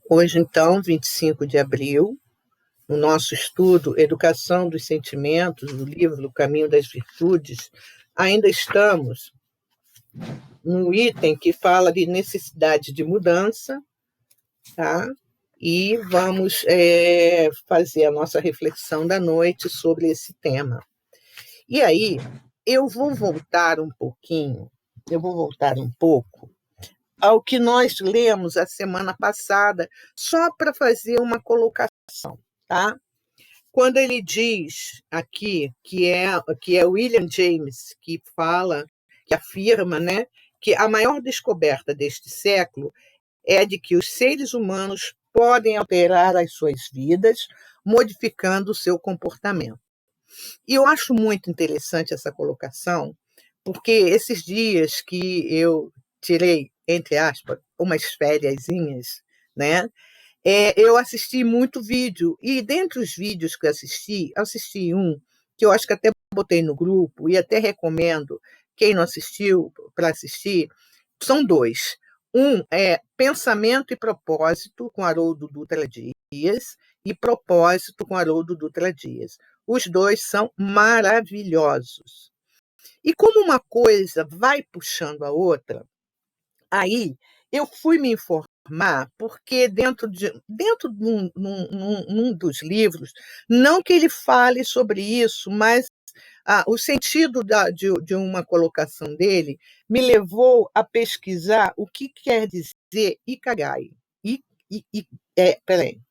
Hoje, então, 25 de abril, no nosso estudo Educação dos Sentimentos, do livro O Caminho das Virtudes, ainda estamos no item que fala de necessidade de mudança, tá? E vamos fazer a nossa reflexão da noite sobre esse tema. E aí, eu vou voltar um pouco ao que nós lemos a semana passada, só para fazer uma colocação, tá? Quando ele diz aqui que é William James que fala, que afirma, né, que a maior descoberta deste século é de que os seres humanos podem alterar as suas vidas, modificando o seu comportamento. E eu acho muito interessante essa colocação, porque esses dias que eu tirei, entre aspas, umas fériasinhas, né? Eu assisti muito vídeo, e dentre os vídeos que eu assisti um que eu acho que até botei no grupo, e até recomendo, quem não assistiu, para assistir, são dois. Um é Pensamento e Propósito, com Haroldo Dutra Dias, e Propósito, com Haroldo Dutra Dias. Os dois são maravilhosos. E como uma coisa vai puxando a outra, aí eu fui me informar, porque dentro de um dos livros, não que ele fale sobre isso, mas o sentido de uma colocação dele me levou a pesquisar o que quer dizer Ikigai. Peraí,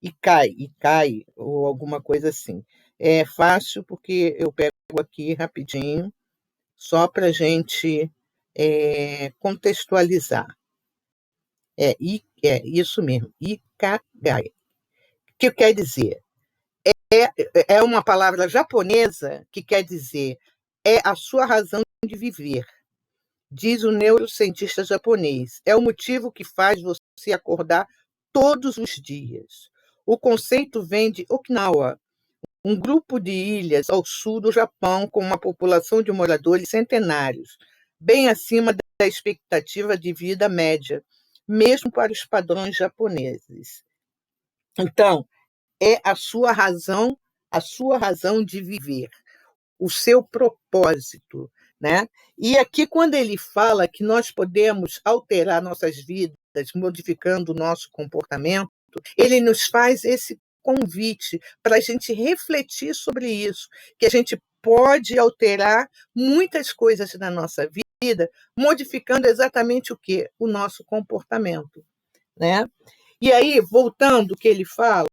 Ikai, ou alguma coisa assim. É fácil, porque eu pego aqui rapidinho, só para a gente contextualizar. É isso mesmo, Ikigai. O que quer dizer? É uma palavra japonesa que quer dizer a sua razão de viver, diz o neurocientista japonês. É o motivo que faz você acordar todos os dias. O conceito vem de Okinawa, um grupo de ilhas ao sul do Japão com uma população de moradores centenários, bem acima da expectativa de vida média, mesmo para os padrões japoneses. Então, é a sua razão de viver, o seu propósito, né? E aqui, quando ele fala que nós podemos alterar nossas vidas, modificando o nosso comportamento, ele nos faz esse convite para a gente refletir sobre isso, que a gente pode alterar muitas coisas na nossa vida, modificando exatamente o quê? O nosso comportamento, né? E aí, voltando ao que ele fala,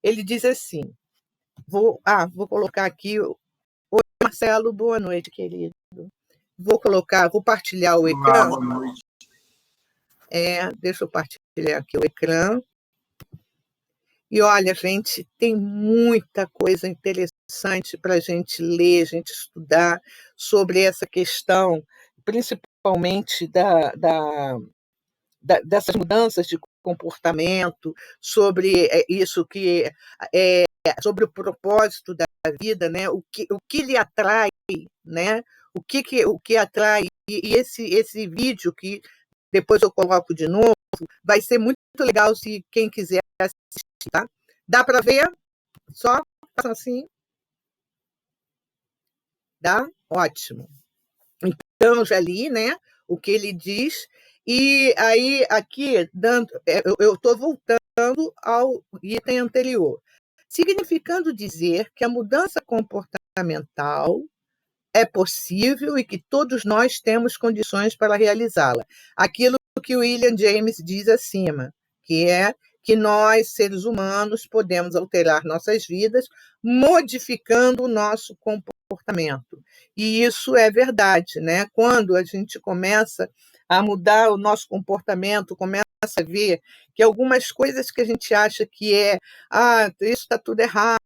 ele diz assim, vou colocar aqui. Oi, Marcelo, boa noite, querido. Vou partilhar o ecrã. Olá, boa noite. Deixa eu partilhar aqui o ecrã. E olha, gente, tem muita coisa interessante para a gente ler, a gente estudar sobre essa questão, principalmente dessas mudanças de comportamento, sobre isso que sobre o propósito da vida, né? O que lhe atrai, né? O que atrai, e esse vídeo que depois eu coloco de novo, vai ser muito legal se quem quiser assistir, tá? Dá para ver? Só assim? Dá? Ótimo. Então, eu já li, né, o que ele diz, e aí aqui eu estou voltando ao item anterior, significando dizer que a mudança comportamental é possível e que todos nós temos condições para realizá-la. Aquilo que o William James diz acima, que é que nós, seres humanos, podemos alterar nossas vidas modificando o nosso comportamento. E isso é verdade, né? Quando a gente começa a mudar o nosso comportamento, começa a ver que algumas coisas que a gente acha que isso está tudo errado,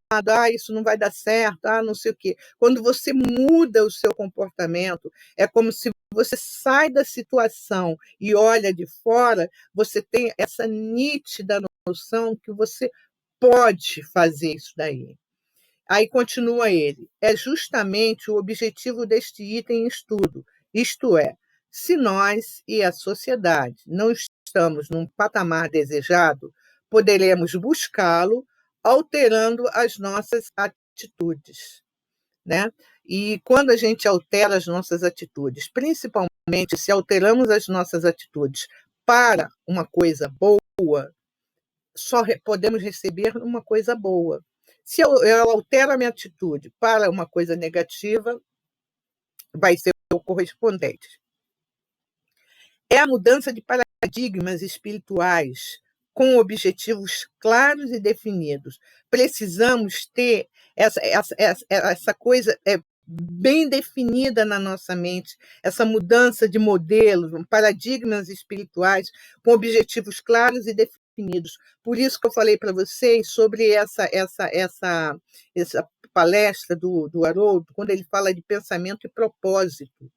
isso não vai dar certo, não sei o quê. Quando você muda o seu comportamento, é como se você sai da situação e olha de fora, você tem essa nítida noção que você pode fazer isso daí. Aí continua ele. É justamente o objetivo deste item em estudo, isto é, se nós e a sociedade não estamos num patamar desejado, poderemos buscá-lo alterando as nossas atitudes, né? E quando a gente altera as nossas atitudes, principalmente se alteramos as nossas atitudes para uma coisa boa, só podemos receber uma coisa boa. Se eu altero a minha atitude para uma coisa negativa, vai ser o correspondente. É a mudança de paradigmas espirituais com objetivos claros e definidos. Precisamos ter essa coisa bem definida na nossa mente, essa mudança de modelos, paradigmas espirituais com objetivos claros e definidos. Por isso que eu falei para vocês sobre essa palestra do Haroldo, quando ele fala de pensamento e propósito.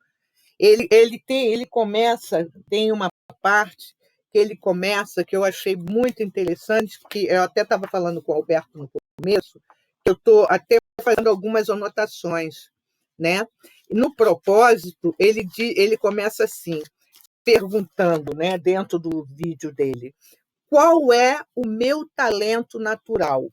Ele começa, tem uma parte que ele começa, que eu achei muito interessante, que eu até estava falando com o Alberto no começo, que eu estou até fazendo algumas anotações, né? No propósito, ele começa assim, perguntando, né, dentro do vídeo dele, qual é o meu talento natural?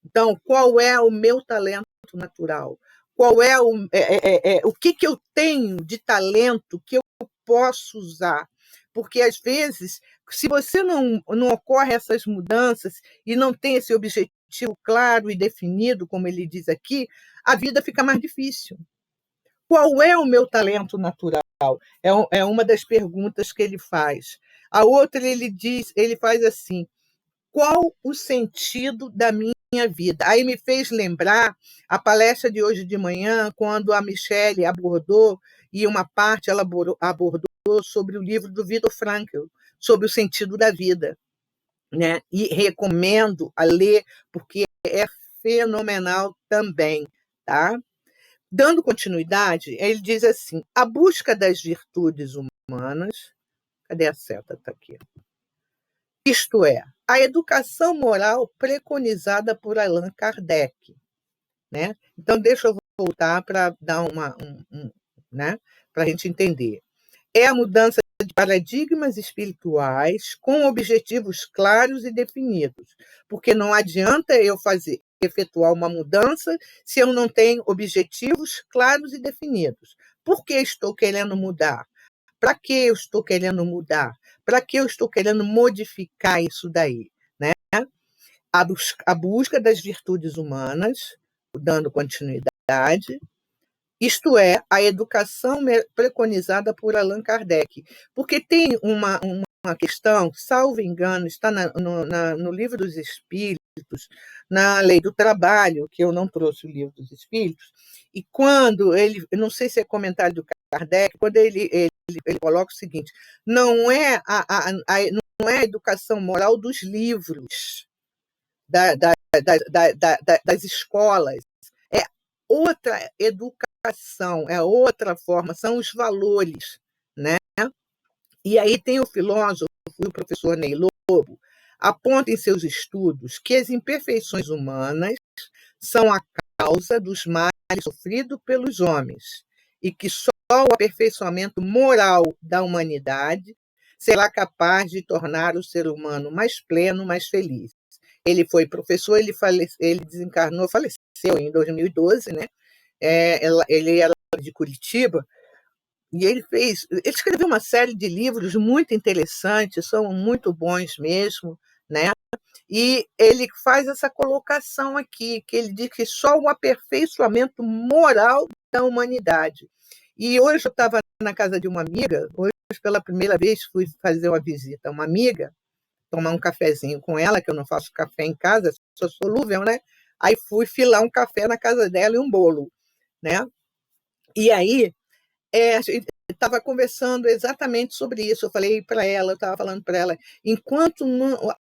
Então, qual é o meu talento natural? Qual é o que eu tenho de talento que eu posso usar? Porque, às vezes, se você não ocorre essas mudanças e não tem esse objetivo claro e definido, como ele diz aqui, a vida fica mais difícil. Qual é o meu talento natural? É uma das perguntas que ele faz. A outra, ele faz assim, qual o sentido da minha vida? Aí me fez lembrar a palestra de hoje de manhã, quando a Michele abordou, e uma parte ela abordou sobre o livro do Viktor Frankl, sobre o sentido da vida, né? E recomendo a ler, porque é fenomenal também, tá? Dando continuidade, ele diz assim, a busca das virtudes humanas, cadê a seta? Está aqui. Isto é, a educação moral preconizada por Allan Kardec, né? Então, deixa eu voltar para dar né? Para a gente entender. É a mudança de paradigmas espirituais com objetivos claros e definidos, porque não adianta eu efetuar uma mudança se eu não tenho objetivos claros e definidos. Por que estou querendo mudar? Para que eu estou querendo mudar? Para que eu estou querendo modificar isso daí? Né? A busca das virtudes humanas, dando continuidade, isto é, a educação preconizada por Allan Kardec. Porque tem uma questão, salvo engano, está no Livro dos Espíritos, na Lei do Trabalho, que eu não trouxe o Livro dos Espíritos, e quando ele, não sei se é comentário do Kardec, quando ele coloca o seguinte, não é a educação moral dos livros, das escolas, é outra educação, é outra forma, são os valores, né? E aí tem o filósofo, o professor Ney Lobo, aponta em seus estudos que as imperfeições humanas são a causa dos males sofridos pelos homens e que só o aperfeiçoamento moral da humanidade será capaz de tornar o ser humano mais pleno, mais feliz. Ele foi professor, ele desencarnou, faleceu em 2012, né? Ele era de Curitiba, e ele escreveu uma série de livros muito interessantes, são muito bons mesmo, né? E ele faz essa colocação aqui, que ele diz que só o aperfeiçoamento moral da humanidade. E hoje eu estava na casa de uma amiga, hoje pela primeira vez fui fazer uma visita a uma amiga, tomar um cafezinho com ela, que eu não faço café em casa, sou solúvel, né? Aí fui filar um café na casa dela e um bolo, né? E aí a gente estava conversando exatamente sobre isso. Eu falei para ela, eu estava falando para ela, enquanto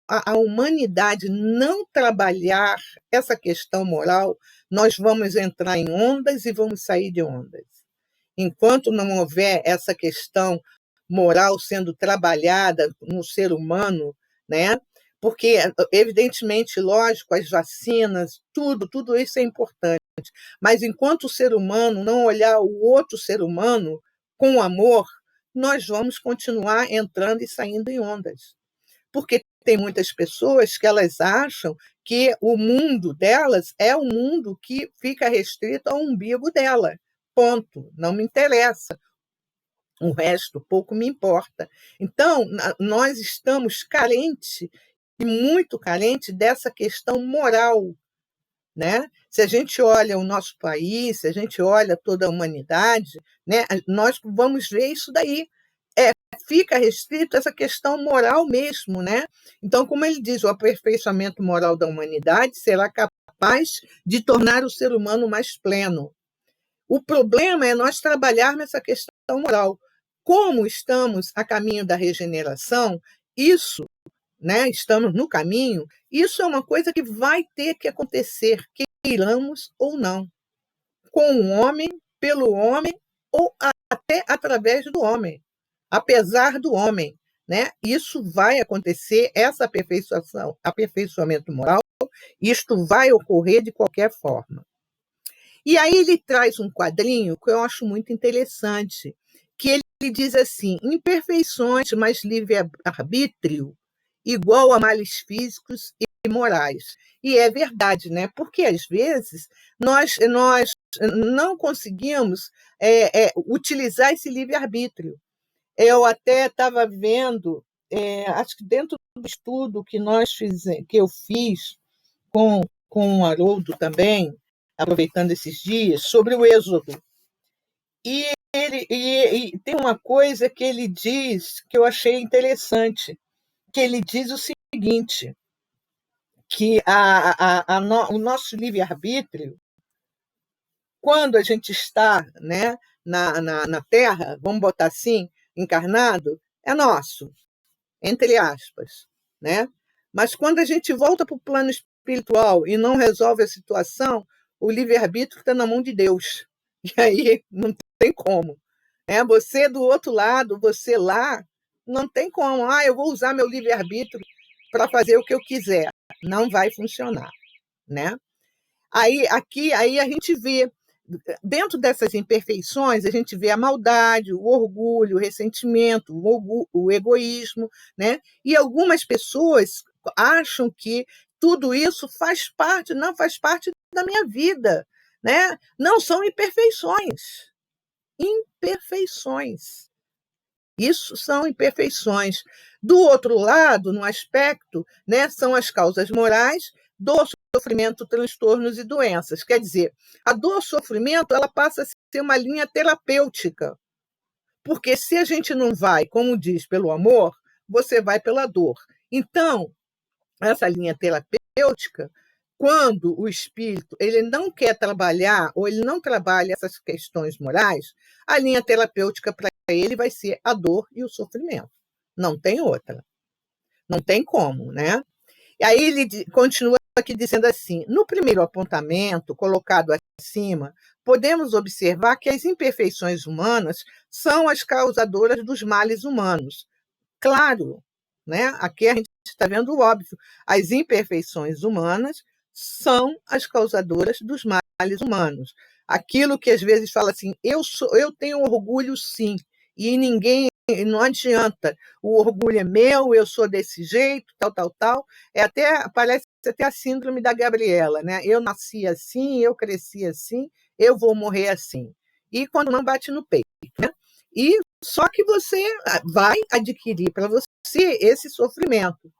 a humanidade não trabalhar essa questão moral, nós vamos entrar em ondas e vamos sair de ondas. Enquanto não houver essa questão moral sendo trabalhada no ser humano, né? Porque, evidentemente, lógico, as vacinas, tudo isso é importante. Mas enquanto o ser humano não olhar o outro ser humano com amor, nós vamos continuar entrando e saindo em ondas. Porque tem muitas pessoas que elas acham que o mundo delas é o mundo que fica restrito ao umbigo dela. Ponto. Não me interessa. O resto pouco me importa. Então, nós estamos carentes, e muito carentes, dessa questão moral, né? Se a gente olha o nosso país, se a gente olha toda a humanidade, né, nós vamos ver isso daí. Fica restrito a essa questão moral mesmo, né? Então, como ele diz, o aperfeiçoamento moral da humanidade será capaz de tornar o ser humano mais pleno. O problema é nós trabalharmos essa questão moral. Como estamos a caminho da regeneração, isso, né, estamos no caminho, isso é uma coisa que vai ter que acontecer, queiramos ou não, com o homem, pelo homem ou até através do homem, apesar do homem, né? Isso vai acontecer, essa aperfeiçoação, aperfeiçoamento moral, isto vai ocorrer de qualquer forma. E aí ele traz um quadrinho que eu acho muito interessante, que ele diz assim: imperfeições, mas livre-arbítrio, igual a males físicos e morais. E é verdade, né? Porque às vezes nós não conseguimos utilizar esse livre-arbítrio. Eu até estava vendo, acho que dentro do estudo que eu fiz com o Haroldo também, aproveitando esses dias, sobre o Êxodo. E tem uma coisa que ele diz que eu achei interessante, que ele diz o seguinte, que o nosso livre-arbítrio, quando a gente está, né, na Terra, vamos botar assim, encarnado, é nosso, entre aspas, né? Mas quando a gente volta para o plano espiritual e não resolve a situação, o livre-arbítrio está na mão de Deus. E aí não tem como. Você do outro lado, você lá, não tem como. Eu vou usar meu livre-arbítrio para fazer o que eu quiser. Não vai funcionar, né? Aí a gente vê, dentro dessas imperfeições, a gente vê a maldade, o orgulho, o ressentimento, o egoísmo, né? E algumas pessoas acham que tudo isso não faz parte da minha vida, né? Não são imperfeições. Imperfeições. Isso são imperfeições. Do outro lado, no aspecto, né, são as causas morais do sofrimento, transtornos e doenças. Quer dizer, a dor, sofrimento, ela passa a ser uma linha terapêutica. Porque se a gente não vai, como diz, pelo amor, você vai pela dor. Então, essa linha terapêutica, quando o espírito ele não quer trabalhar ou ele não trabalha essas questões morais, a linha terapêutica para ele vai ser a dor e o sofrimento. Não tem outra. Não tem como, né? E aí ele continua aqui dizendo assim: no primeiro apontamento, colocado acima, podemos observar que as imperfeições humanas são as causadoras dos males humanos. Claro, né? Aqui a gente está vendo o óbvio. As imperfeições humanas são as causadoras dos males humanos. Aquilo que às vezes fala assim, eu tenho orgulho sim, e ninguém, não adianta, o orgulho é meu, eu sou desse jeito, tal. Parece até a síndrome da Gabriela, né? Eu nasci assim, eu cresci assim, eu vou morrer assim. E quando não bate no peito, né? E só que você vai adquirir para você esse sofrimento.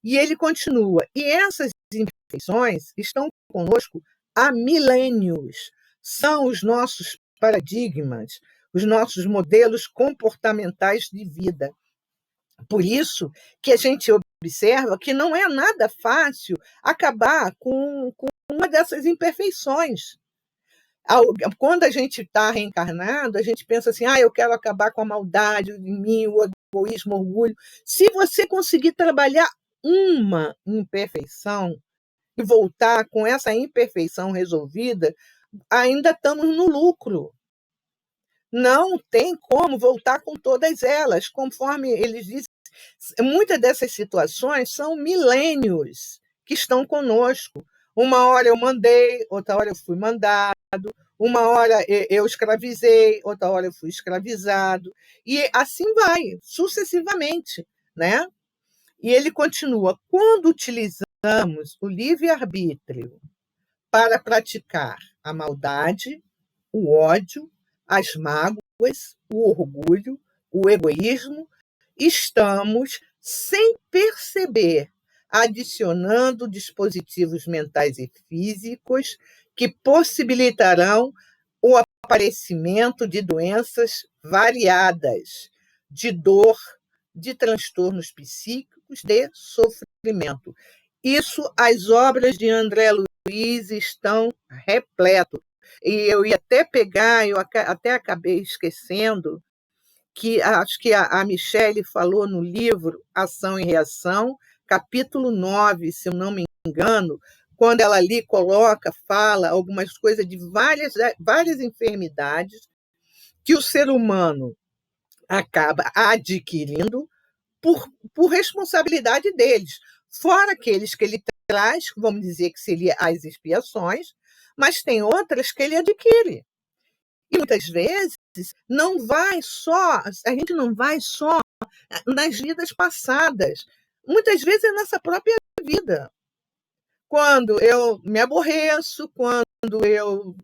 E ele continua. E essas imperfeições estão conosco há milênios. São os nossos paradigmas, os nossos modelos comportamentais de vida. Por isso que a gente observa que não é nada fácil acabar com uma dessas imperfeições. Quando a gente está reencarnado, a gente pensa assim, eu quero acabar com a maldade em mim, o egoísmo, o orgulho. Se você conseguir trabalhar uma imperfeição e voltar com essa imperfeição resolvida, ainda estamos no lucro. Não tem como voltar com todas elas. Conforme eles dizem, muitas dessas situações são milênios que estão conosco. Uma hora eu mandei, outra hora eu fui mandado, Uma hora eu escravizei, outra hora eu fui escravizado, e assim vai, sucessivamente, né? E ele continua: quando utilizamos o livre-arbítrio para praticar a maldade, o ódio, as mágoas, o orgulho, o egoísmo, estamos, sem perceber, adicionando dispositivos mentais e físicos que possibilitarão o aparecimento de doenças variadas, de dor, de transtornos psíquicos, de sofrimento. Isso, as obras de André Luiz estão repletas. E eu ia até pegar, eu até acabei esquecendo, que acho que a Michele falou no livro Ação e Reação, capítulo 9, se eu não me engano, quando ela ali coloca, fala algumas coisas de várias enfermidades que o ser humano acaba adquirindo por responsabilidade deles. Fora aqueles que ele traz, vamos dizer que seria as expiações, mas tem outras que ele adquire. E muitas vezes não vai só, a gente não vai só nas vidas passadas. Muitas vezes é nossa própria vida. Quando eu me aborreço, quando eu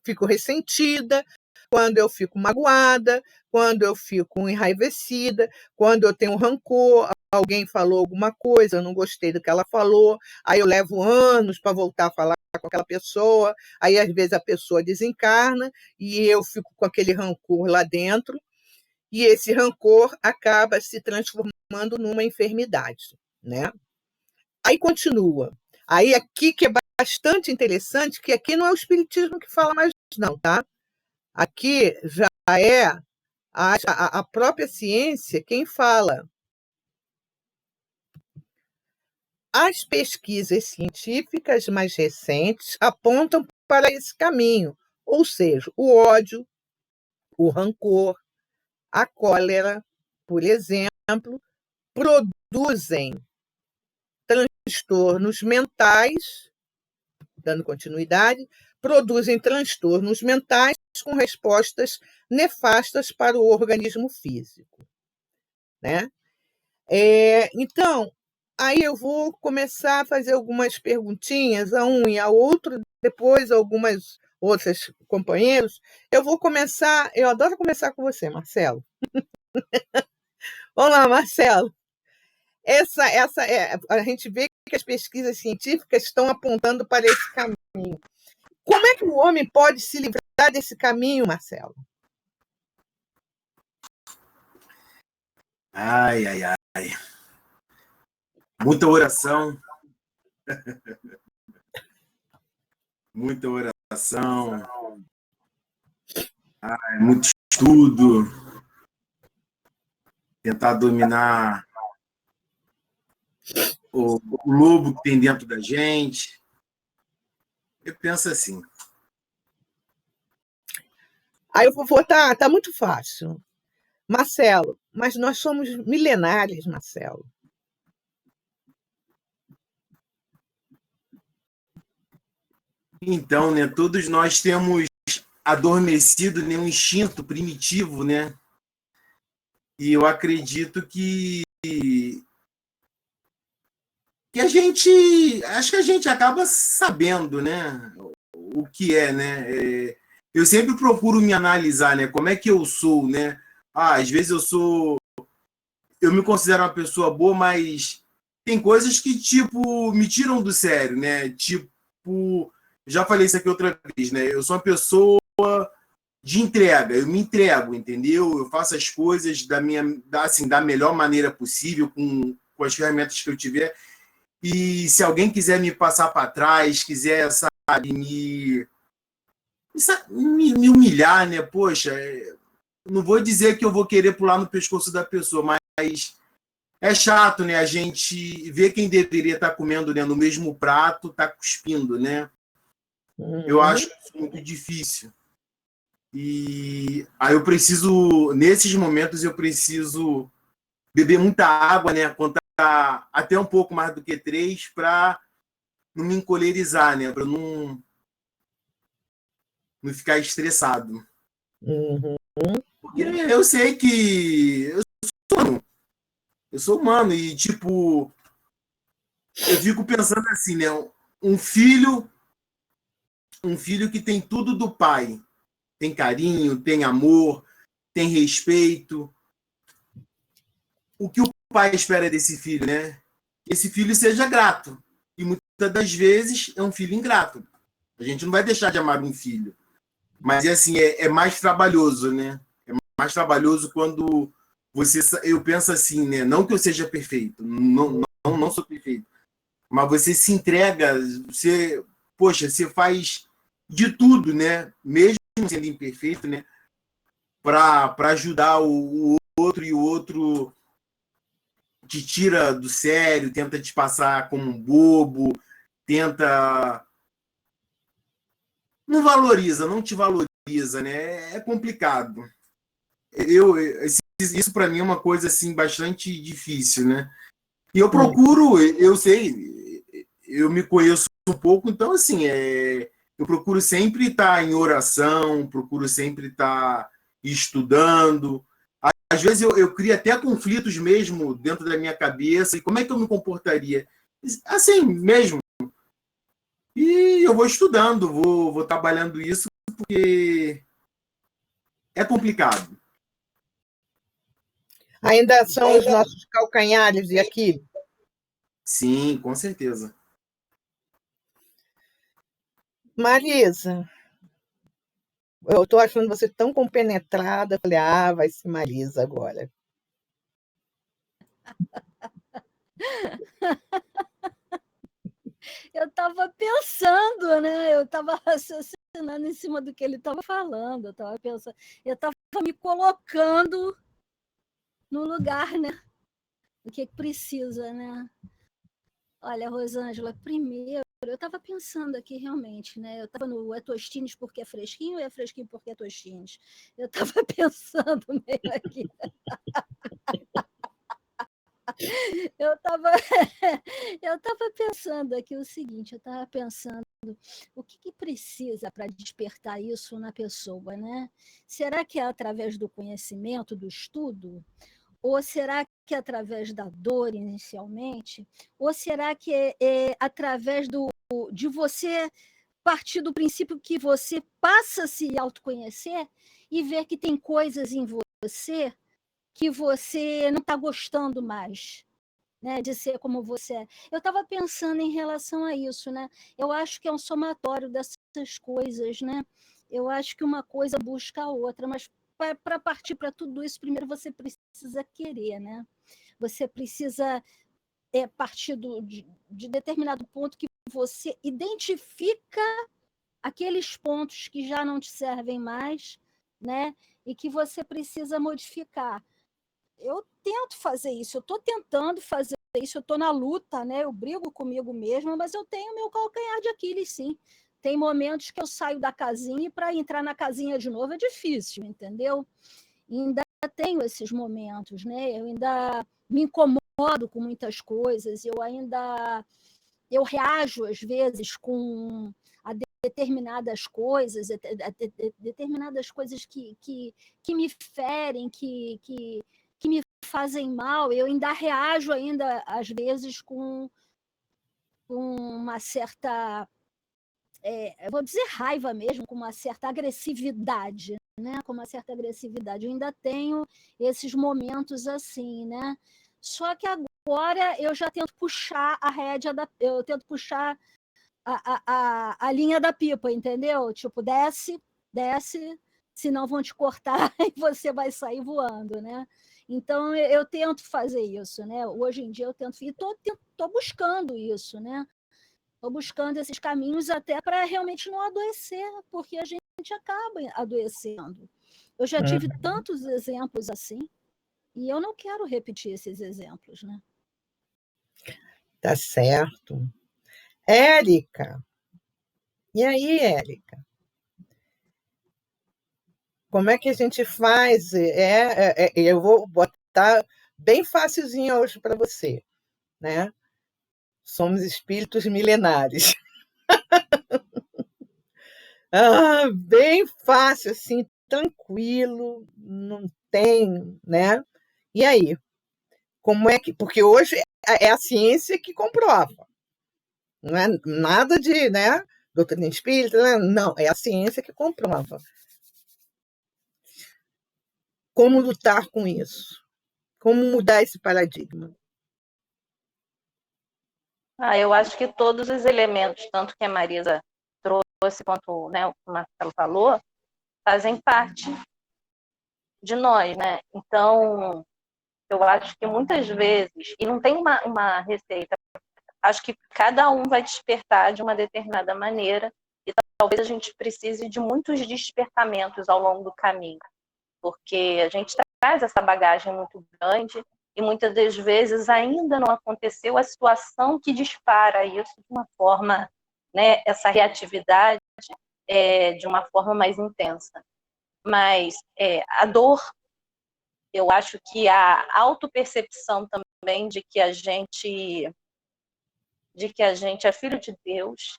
fico ressentida, quando eu fico magoada, quando eu fico enraivecida, quando eu tenho rancor, alguém falou alguma coisa, eu não gostei do que ela falou, aí eu levo anos para voltar a falar com aquela pessoa, aí às vezes a pessoa desencarna e eu fico com aquele rancor lá dentro, e esse rancor acaba se transformando numa enfermidade, né? Aí continua. Aí aqui que é bastante interessante, que aqui não é o espiritismo que fala mais não, tá? Aqui já é a própria ciência quem fala. As pesquisas científicas mais recentes apontam para esse caminho, ou seja, o ódio, o rancor, a cólera, por exemplo, produzem transtornos mentais, dando continuidade, produzem transtornos mentais com respostas nefastas para o organismo físico, né? Então, aí eu vou começar a fazer algumas perguntinhas a um e ao outro, depois algumas outras companheiros. Eu vou começar, eu adoro começar com você, Marcelo. Vamos lá, Marcelo. A gente vê que as pesquisas científicas estão apontando para esse caminho. Como é que o homem pode se livrar desse caminho, Marcelo? Ai, ai, ai. Muita oração. Muita oração. Ai, muito estudo. Tentar dominar o lobo que tem dentro da gente. Eu penso assim. Aí eu vou votar, tá muito fácil. Marcelo, mas nós somos milenares, Marcelo. Então, né, todos nós temos adormecido, né, um instinto primitivo, né? E eu acredito que a gente, acho que a gente acaba sabendo, né, o que é, né? Eu sempre procuro me analisar, né, como é que eu sou, né? Às vezes eu me considero uma pessoa boa, mas tem coisas que, tipo, me tiram do sério, né? Tipo, já falei isso aqui outra vez, né? Eu sou uma pessoa de entrega, eu me entrego, entendeu? Eu faço as coisas da melhor maneira possível, com as ferramentas que eu tiver. E se alguém quiser me passar para trás, quiser, sabe, me humilhar, né? Poxa, não vou dizer que eu vou querer pular no pescoço da pessoa, mas é chato, né? A gente vê quem deveria estar comendo, né, no mesmo prato, tá cuspindo, né? Eu acho isso muito difícil. E aí nesses momentos, eu preciso beber muita água, né? Contar até um pouco mais do que 3 para não me encolerizar, né? Para não ficar estressado. Uhum. Porque eu sei que eu sou humano e, tipo, eu fico pensando assim, né? Um filho, um filho que tem tudo do pai. Tem carinho, tem amor, tem respeito. O que o pai espera desse filho, né? Que esse filho seja grato. E muitas das vezes é um filho ingrato. A gente não vai deixar de amar um filho. Mas assim, é mais trabalhoso, né? É mais trabalhoso quando você. Eu penso assim, né? Não que eu seja perfeito, não sou perfeito. Mas você se entrega, você, poxa, você faz de tudo, né? Mesmo sendo imperfeito, né? Para ajudar o outro, e o outro te tira do sério, tenta te passar como um bobo, tenta. Não valoriza, não te valoriza, né? É complicado. Isso para mim é uma coisa assim bastante difícil, né? E eu procuro, eu sei, eu me conheço um pouco, então assim, eu procuro sempre estar em oração, procuro sempre estar estudando. Às vezes eu crio até conflitos mesmo dentro da minha cabeça, e como é que eu me comportaria? Assim mesmo. E eu vou estudando, vou trabalhando isso, porque é complicado. Ainda são os nossos calcanhares e aqui. Sim, com certeza. Marisa, eu estou achando você tão compenetrada. Falei, vai ser Marisa agora. Eu estava pensando, né? Eu estava raciocinando em cima do que ele estava falando. Eu estava pensando, eu estava me colocando no lugar, né? O que precisa, né? Olha, Rosângela, primeiro, eu estava pensando aqui realmente, né? Eu estava no é Tostines porque é fresquinho, ou é fresquinho porque é Tostines? Eu estava pensando meio aqui. Eu estava eu tava pensando aqui o seguinte, eu estava pensando o que precisa para despertar isso na pessoa, né? Será que é através do conhecimento, do estudo? Ou será que é através da dor inicialmente? Ou será que é através de você partir do princípio que você passa a se autoconhecer e ver que tem coisas em você que você não está gostando mais, né, de ser como você é. Eu estava pensando em relação a isso, né? Eu acho que é um somatório dessas coisas, né? Eu acho que uma coisa busca a outra, mas para partir para tudo isso, primeiro você precisa querer, né? Você precisa partir de determinado ponto que você identifica aqueles pontos que já não te servem mais, né? E que você precisa modificar. Eu tento fazer isso, eu estou tentando fazer isso, eu estou na luta, né? Eu brigo comigo mesma, mas eu tenho meu calcanhar de Aquiles, sim. Tem momentos que eu saio da casinha e para entrar na casinha de novo é difícil, entendeu? E ainda tenho esses momentos, né? Eu ainda me incomodo com muitas coisas, eu reajo às vezes com determinadas coisas, determinadas coisas que me ferem, que me fazem mal, eu ainda reajo ainda às vezes com uma certa, vou dizer raiva mesmo, com uma certa agressividade, né? Com uma certa agressividade. Eu ainda tenho esses momentos assim, né? Só que agora eu já tento puxar a rédea eu tento puxar a linha da pipa, entendeu? Tipo, desce, desce, senão vão te cortar e você vai sair voando, né? Então, eu tento fazer isso, né? Hoje em dia eu tento, e estou buscando isso, né? Estou buscando esses caminhos até para realmente não adoecer, porque a gente acaba adoecendo. Eu já tive tantos exemplos assim, e eu não quero repetir esses exemplos, né? Tá certo. Érica. E aí, Érica? Como é que a gente faz? Eu vou botar bem facilzinho hoje para você, né? Somos espíritos milenares. Bem fácil, assim, tranquilo, não tem, né? E aí? Como é que. Porque hoje é a ciência que comprova, não é nada de, né? Doutrina espírita, né? Não, é a ciência que comprova. Como lutar com isso? Como mudar esse paradigma? Eu acho que todos os elementos, tanto que a Marisa trouxe quanto, né, o Marcelo falou, fazem parte de nós, né? Então, eu acho que muitas vezes, e não tem uma receita, acho que cada um vai despertar de uma determinada maneira, e talvez a gente precise de muitos despertamentos ao longo do caminho, porque a gente traz essa bagagem muito grande e muitas das vezes ainda não aconteceu a situação que dispara isso de uma forma, né, essa reatividade de uma forma mais intensa. Mas a dor, eu acho que a autopercepção também de que a gente é filho de Deus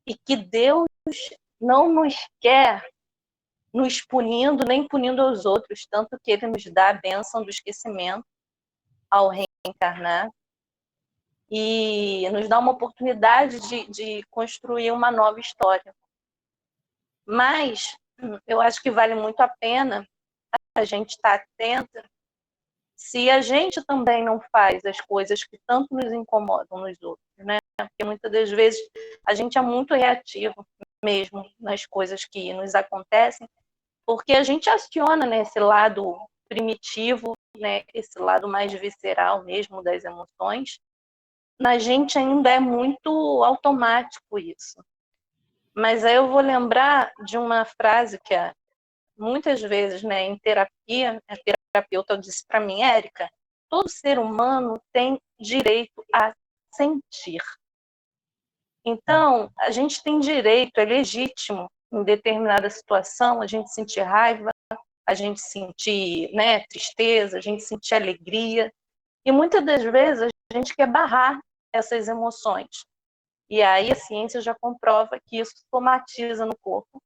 e que Deus não nos quer nos punindo nem punindo os outros, tanto que ele nos dá a bênção do esquecimento ao reencarnar e nos dá uma oportunidade de construir uma nova história. Mas eu acho que vale muito a pena a gente estar atenta se a gente também não faz as coisas que tanto nos incomodam nos outros, né? Porque muitas das vezes a gente é muito reativo mesmo nas coisas que nos acontecem, porque a gente aciona nesse lado primitivo, né, esse lado mais visceral mesmo das emoções, na gente ainda é muito automático isso. Mas aí eu vou lembrar de uma frase que muitas vezes, né, em terapia, a terapeuta disse para mim, Érica, todo ser humano tem direito a sentir. Então, a gente tem direito, é legítimo, em determinada situação, a gente sentir raiva, a gente sentir, né, tristeza, a gente sentir alegria. E muitas das vezes a gente quer barrar essas emoções. E aí a ciência já comprova que isso somatiza no corpo,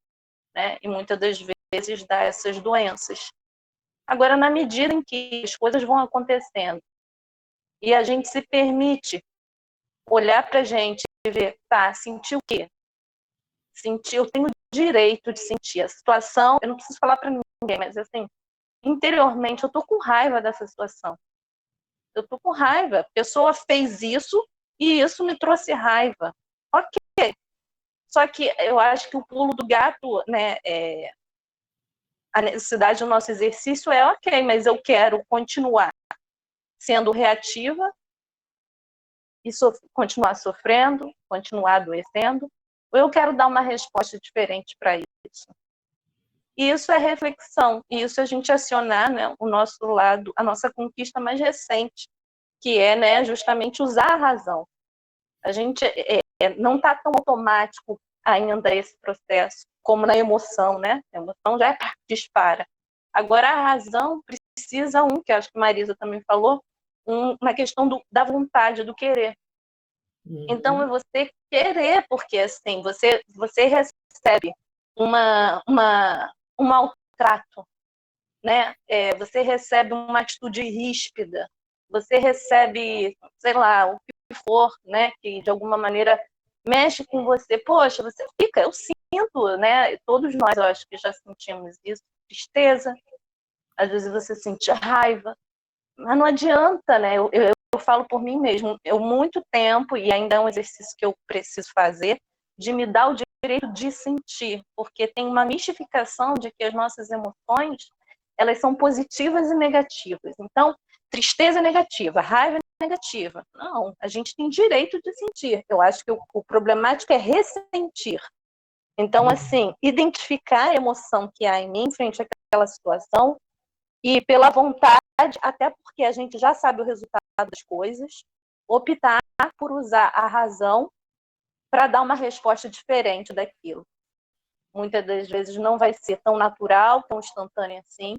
né? E muitas das vezes dá essas doenças. Agora, na medida em que as coisas vão acontecendo e a gente se permite olhar para a gente e ver, tá, sentir o quê? Sentir, eu tenho direito de sentir a situação, eu não preciso falar para ninguém, mas assim, interiormente eu tô com raiva dessa situação. Eu tô com raiva. A pessoa fez isso e isso me trouxe raiva. Ok. Só que eu acho que o pulo do gato, né, a necessidade do nosso exercício é ok, mas eu quero continuar sendo reativa e continuar sofrendo, continuar adoecendo, ou eu quero dar uma resposta diferente para isso. E isso é reflexão, e isso é a gente acionar, né, o nosso lado, a nossa conquista mais recente, que é, né, justamente usar a razão. A gente não está tão automático ainda esse processo, como na emoção, né? A emoção já dispara. Agora, a razão precisa, que acho que a Marisa também falou, na questão da vontade, do querer. Então, é você querer, porque assim, você recebe um maltrato, né? Você recebe uma atitude ríspida, você recebe, sei lá, o que for, né? Que de alguma maneira mexe com você. Poxa, você fica, eu sinto, né? Todos nós, eu acho que já sentimos isso, tristeza, às vezes você sente raiva, mas não adianta, né? Eu falo por mim mesmo, eu muito tempo, e ainda é um exercício que eu preciso fazer, de me dar o direito de sentir, porque tem uma mistificação de que as nossas emoções, elas são positivas e negativas. Então, tristeza é negativa, raiva é negativa. Não, a gente tem direito de sentir. Eu acho que o problemático é ressentir. Então, assim, identificar a emoção que há em mim frente àquela situação e pela vontade, até porque a gente já sabe o resultado das coisas, optar por usar a razão para dar uma resposta diferente daquilo. Muitas das vezes não vai ser tão natural, tão instantânea assim,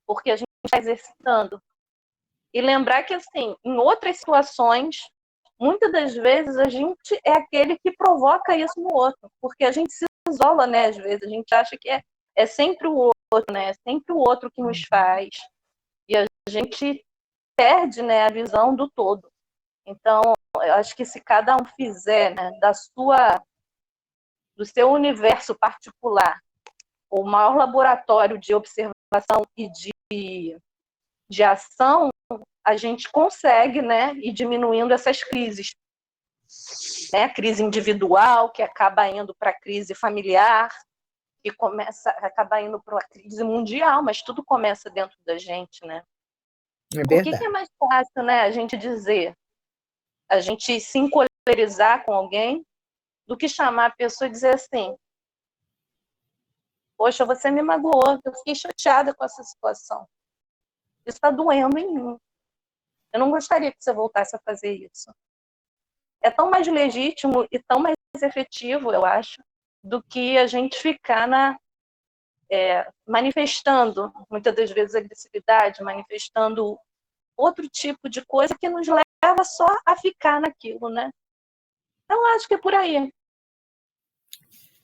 porque a gente está exercitando. E lembrar que, assim, em outras situações, muitas das vezes a gente é aquele que provoca isso no outro, porque a gente se isola, né? Às vezes a gente acha que é sempre o outro, né? É sempre o outro que nos faz. E a gente perde, né, a visão do todo. Então, eu acho que se cada um fizer, né, do seu universo particular o maior laboratório de observação e de ação, a gente consegue, né, ir diminuindo essas crises. Né? A crise individual, que acaba indo para a crise familiar, que acaba indo para a crise mundial, mas tudo começa dentro da gente, né? É O que verdade. é mais fácil, né, a gente dizer? A gente se encolerizar com alguém do que chamar a pessoa e dizer assim: poxa, você me magoou, eu fiquei chateada com essa situação. Isso está doendo em mim. Eu não gostaria que você voltasse a fazer isso. É tão mais legítimo e tão mais efetivo, eu acho, do que a gente ficar manifestando, muitas das vezes, agressividade, manifestando outro tipo de coisa que nos leva só a ficar naquilo, né? Então, acho que é por aí.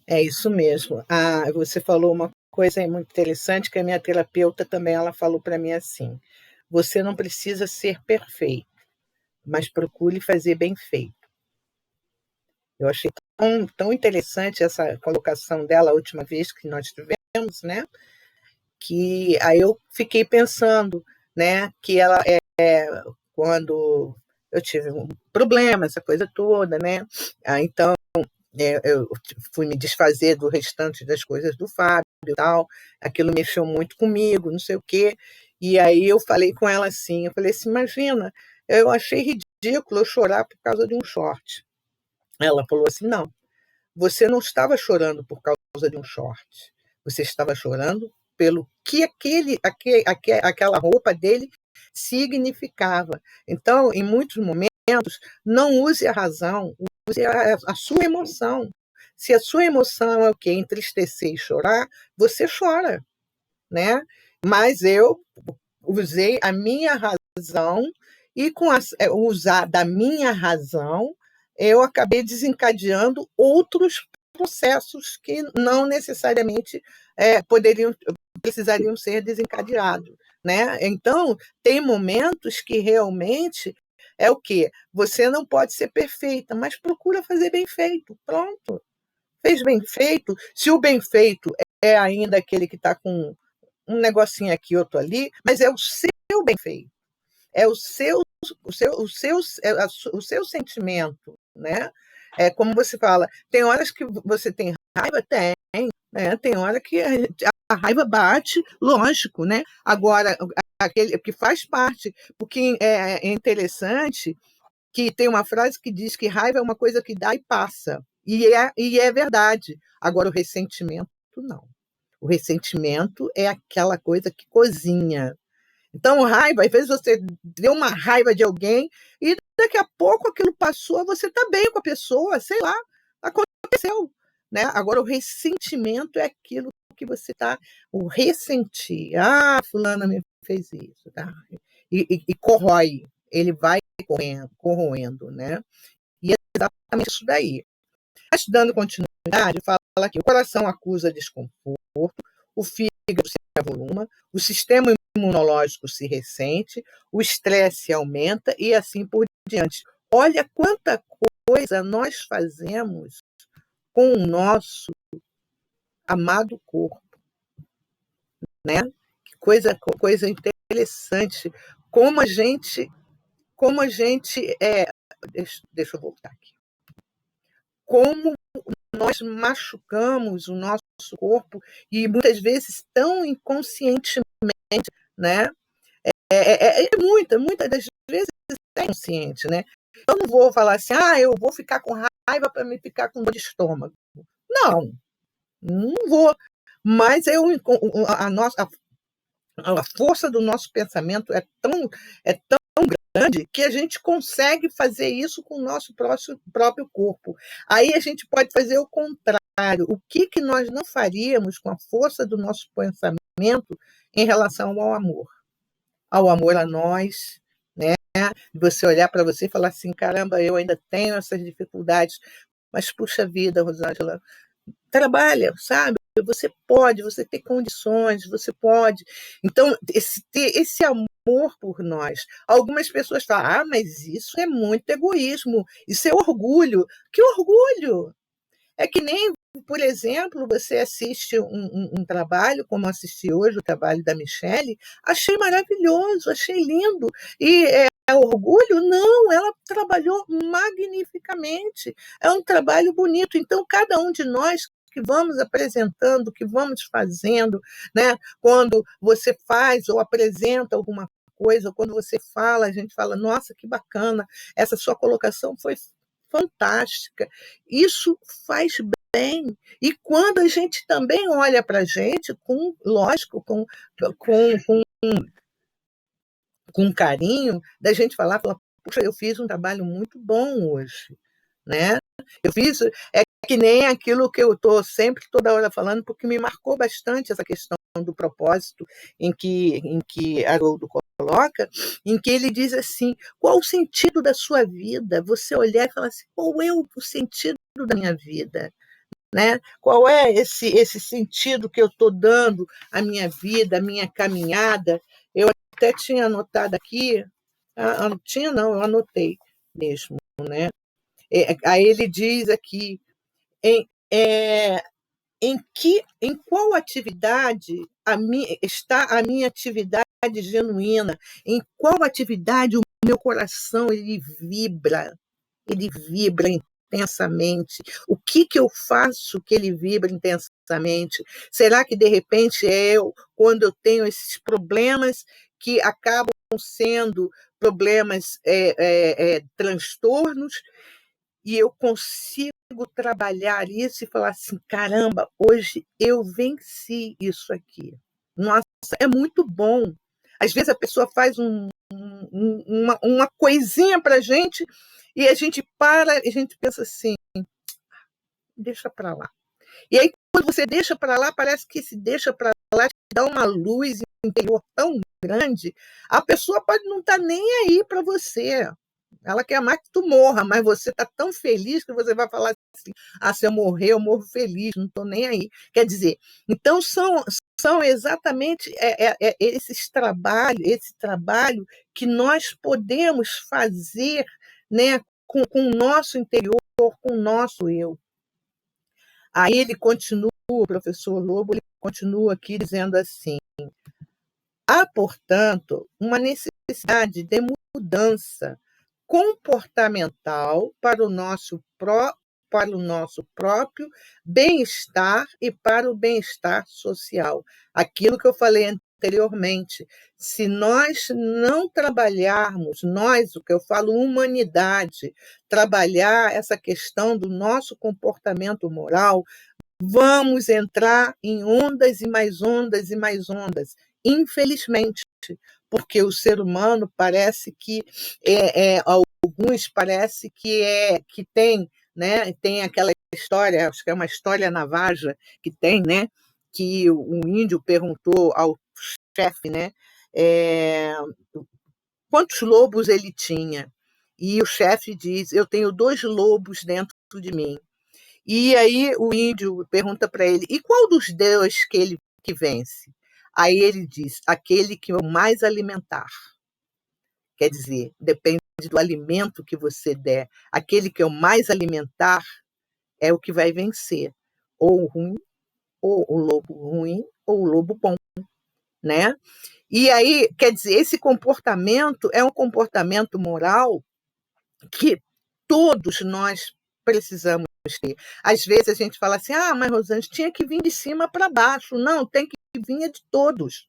É isso mesmo. Você falou uma coisa muito interessante que a minha terapeuta também ela falou para mim assim: você não precisa ser perfeito, mas procure fazer bem feito. Eu achei tão interessante essa colocação dela a última vez que nós tivemos, né? Que aí eu fiquei pensando, né? Que ela quando eu tive um problema, essa coisa toda, né? Então eu fui me desfazer do restante das coisas do Fábio e tal, aquilo mexeu muito comigo, não sei o quê, e aí eu falei com ela assim, eu falei assim, imagina, eu achei ridículo eu chorar por causa de um short. Ela falou assim, não, você não estava chorando por causa de um short, você estava chorando pelo que aquela roupa dele significava. Então, em muitos momentos, não use a razão, use a sua emoção. Se a sua emoção é o quê? Entristecer e chorar, você chora, né? Mas eu usei a minha razão e com usar da minha razão, eu acabei desencadeando outros processos que não necessariamente precisariam ser desencadeados, né? Então, tem momentos que realmente é o quê? Você não pode ser perfeita, mas procura fazer bem feito. Pronto. Fez bem feito. Se o bem feito é ainda aquele que está com um negocinho aqui, outro ali, mas é o seu bem feito. É o seu sentimento, né? É como você fala, tem horas que você tem raiva, tem, né? Tem hora que a raiva bate, lógico, né? Agora, aquele que faz parte, porque é interessante que tem uma frase que diz que raiva é uma coisa que dá e passa. E é verdade. Agora, o ressentimento, não. O ressentimento é aquela coisa que cozinha. Então, raiva, às vezes você deu uma raiva de alguém e daqui a pouco aquilo passou, você está bem com a pessoa, sei lá, aconteceu. Né? Agora, o ressentimento é aquilo que você está, o ressentir. Ah, fulana me fez isso. Tá? E corrói, ele vai corroendo, né? E é exatamente isso daí. Mas, dando continuidade, fala que o coração acusa desconforto, o fígado se avoluma, o sistema imunológico se ressente, o estresse aumenta e assim por diante. Olha quanta coisa nós fazemos com o nosso amado corpo, né? Que coisa interessante. Como a gente deixa eu voltar aqui. Como nós machucamos o nosso corpo e muitas vezes tão inconscientemente, né? Muitas das vezes é inconsciente, né? Eu não vou falar assim, eu vou ficar com raiva para me ficar com dor de estômago. Não, não vou. Mas a força do nosso pensamento é tão grande que a gente consegue fazer isso com o nosso próprio corpo. Aí a gente pode fazer o contrário. O que nós não faríamos com a força do nosso pensamento em relação ao amor? Ao amor a nós, né? Você olhar para você e falar assim, caramba, eu ainda tenho essas dificuldades, mas puxa vida, Rosângela, trabalha, sabe? Você pode, você tem condições, você pode. Então, ter esse amor por nós. Algumas pessoas falam, mas isso é muito egoísmo, isso é orgulho. Que orgulho? É que nem, por exemplo, você assiste um trabalho, como assisti hoje, o trabalho da Michelle, achei maravilhoso, achei lindo. E é orgulho? Não, ela trabalhou magnificamente. É um trabalho bonito. Então, cada um de nós que vamos apresentando, que vamos fazendo, né? Quando você faz ou apresenta alguma coisa, quando você fala, a gente fala, nossa, que bacana, essa sua colocação foi fantástica. Isso faz bem. E quando a gente também olha para a gente, lógico, com, com carinho, da gente falar, puxa, eu fiz um trabalho muito bom hoje, né? Eu fiz, é que nem aquilo que eu estou sempre, toda hora falando, porque me marcou bastante essa questão do propósito em que Haroldo coloca, em que ele diz assim, qual o sentido da sua vida? Você olhar e falar assim, qual é o sentido da minha vida? Né? Qual é esse sentido que eu estou dando à minha vida, à minha caminhada? Eu até tinha anotado aqui, tinha não, eu anotei mesmo, né? Aí ele diz aqui, em qual atividade está a minha atividade genuína? Em qual atividade o meu coração ele vibra intensamente? O que eu faço que ele vibra intensamente? Será que, de repente, quando eu tenho esses problemas que acabam sendo problemas, transtornos, e eu consigo trabalhar isso e falar assim, caramba, hoje eu venci isso aqui. Nossa, é muito bom. Às vezes a pessoa faz uma coisinha para a gente e a gente para e a gente pensa assim, deixa para lá. E aí, quando você deixa para lá, parece que se deixa para lá te dá uma luz interior tão grande, a pessoa pode não estar nem aí para você. Ela quer mais que tu morra, mas você está tão feliz que você vai falar assim, se eu morrer, eu morro feliz, não estou nem aí. Quer dizer, então são exatamente esse trabalho que nós podemos fazer, né, com o nosso interior, com o nosso eu. Aí ele continua, o professor Lobo, ele continua aqui dizendo assim, há, portanto, uma necessidade de mudança comportamental para o nosso próprio bem-estar e para o bem-estar social. Aquilo que eu falei anteriormente, se nós não trabalharmos, nós, o que eu falo, humanidade, trabalhar essa questão do nosso comportamento moral, vamos entrar em ondas e mais ondas e mais ondas, infelizmente, porque o ser humano parece que alguns parece que tem, né? Tem aquela história, acho que é uma história navaja que tem, né? Que o índio perguntou ao chefe, né? Quantos lobos ele tinha? E o chefe diz: eu tenho 2 lobos dentro de mim. E aí o índio pergunta para ele, e qual dos 2 que vence? Aí ele diz, aquele que eu mais alimentar. Quer dizer, depende do alimento que você der. Aquele que eu mais alimentar é o que vai vencer. Ou o ruim, ou o lobo ruim, ou o lobo bom, né? E aí, quer dizer, esse comportamento é um comportamento moral que todos nós precisamos ter. Às vezes a gente fala assim, mas Rosângela, tinha que vir de cima para baixo. Não, tem que vir de todos.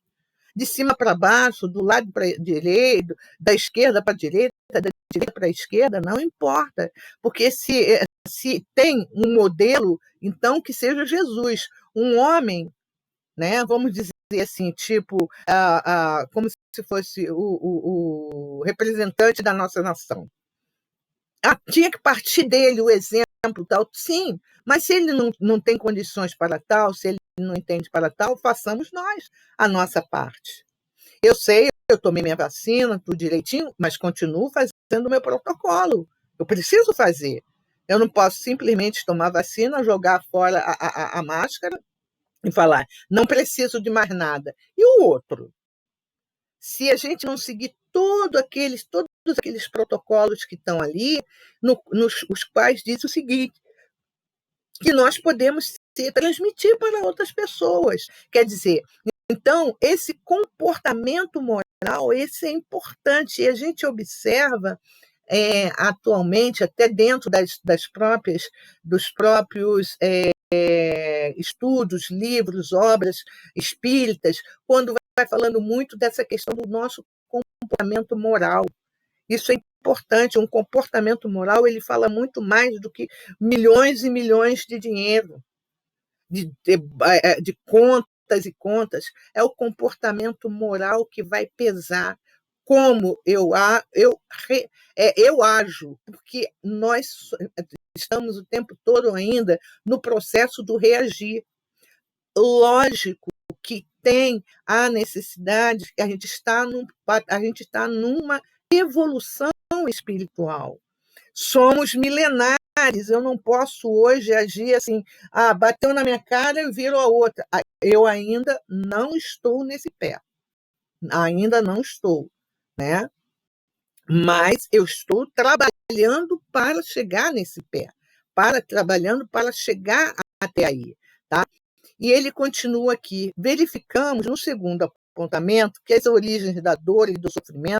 De cima para baixo, do lado para direito, da esquerda para a direita, da direita para a esquerda, não importa. Porque se tem um modelo, então que seja Jesus. Um homem, né, vamos dizer assim, tipo, como se fosse o representante da nossa nação. Tinha que partir dele o exemplo, tal, sim, mas se ele não tem condições para tal, se ele não entende para tal, façamos nós a nossa parte. Eu sei, eu tomei minha vacina, tudo direitinho, mas continuo fazendo o meu protocolo. Eu preciso fazer. Eu não posso simplesmente tomar vacina, jogar fora a máscara e falar, não preciso de mais nada. E o outro? Se a gente não seguir todos aqueles protocolos que estão ali, os quais diz o seguinte, que nós podemos transmitir para outras pessoas. Quer dizer, então, esse comportamento moral, esse é importante, e a gente observa atualmente, até dentro dos próprios estudos, livros, obras espíritas, quando vai falando muito dessa questão do nosso comportamento moral. Isso é importante, um comportamento moral, ele fala muito mais do que milhões e milhões de dinheiro, de contas e contas. É o comportamento moral que vai pesar como eu ajo, porque nós estamos o tempo todo ainda no processo do reagir. Lógico que tem a necessidade, que a gente está numa evolução espiritual. Somos milenares, eu não posso hoje agir assim, bateu na minha cara e viro a outra. Eu ainda não estou nesse pé, ainda não estou, né? Mas eu estou trabalhando para chegar nesse pé, trabalhando para chegar até aí, tá? E ele continua aqui, verificamos no segundo apontamento que as origens da dor e do sofrimento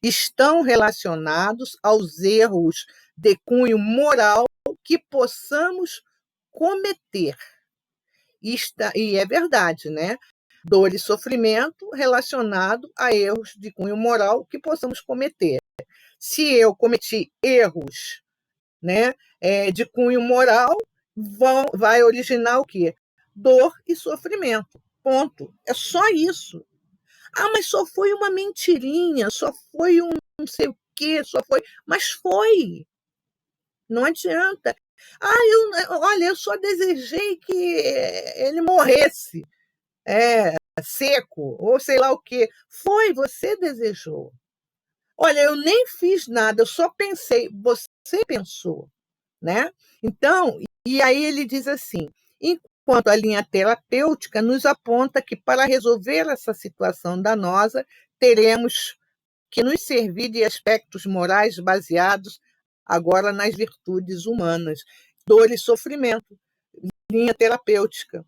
estão relacionados aos erros de cunho moral que possamos cometer. E é verdade, né? Dor e sofrimento relacionado a erros de cunho moral que possamos cometer. Se eu cometi erros, né, de cunho moral, vai originar o quê? Dor e sofrimento. Ponto. É só isso. Mas só foi uma mentirinha, só foi um não sei o quê, só foi. Mas foi. Não adianta. Olha, eu só desejei que ele morresse seco, ou sei lá o quê. Foi, você desejou. Olha, eu nem fiz nada, eu só pensei, você pensou, né? Então, e aí ele diz assim, enquanto a linha terapêutica nos aponta que para resolver essa situação danosa, teremos que nos servir de aspectos morais baseados agora nas virtudes humanas, dor e sofrimento, linha terapêutica.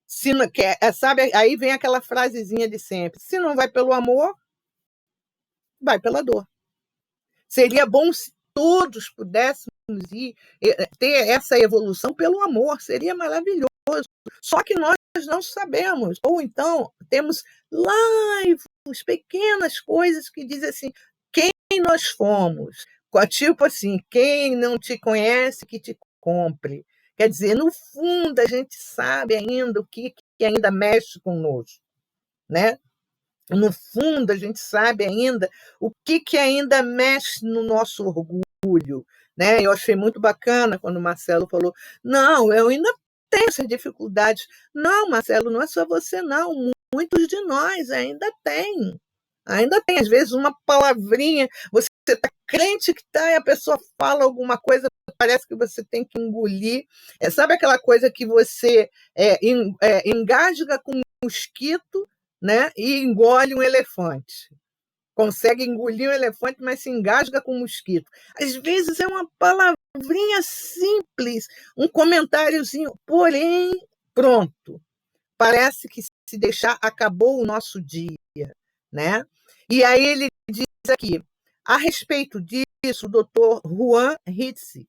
Se não quer, sabe, aí vem aquela frasezinha de sempre, se não vai pelo amor, vai pela dor. Seria bom se todos pudéssemos ter essa evolução pelo amor, seria maravilhoso. Só que nós não sabemos. Ou então temos lives, pequenas coisas que dizem assim, quem nós fomos? Tipo assim, quem não te conhece, que te compre. Quer dizer, no fundo, a gente sabe ainda o que ainda mexe conosco, né? No fundo, a gente sabe ainda o que ainda mexe no nosso orgulho, né? Eu achei muito bacana quando o Marcelo falou, não, eu ainda tenho essas dificuldades. Não, Marcelo, não é só você, não. Muitos de nós ainda tem. Ainda tem, às vezes, uma palavrinha, você está crente que está, e a pessoa fala alguma coisa, parece que você tem que engolir. Sabe aquela coisa que você engasga com um mosquito, né, e engole um elefante? Consegue engolir um elefante, mas se engasga com um mosquito. Às vezes é uma palavrinha simples, um comentáriozinho, porém, pronto. Parece que se deixar, acabou o nosso dia, né? E aí ele diz aqui, a respeito disso, o doutor Juan Ritzi,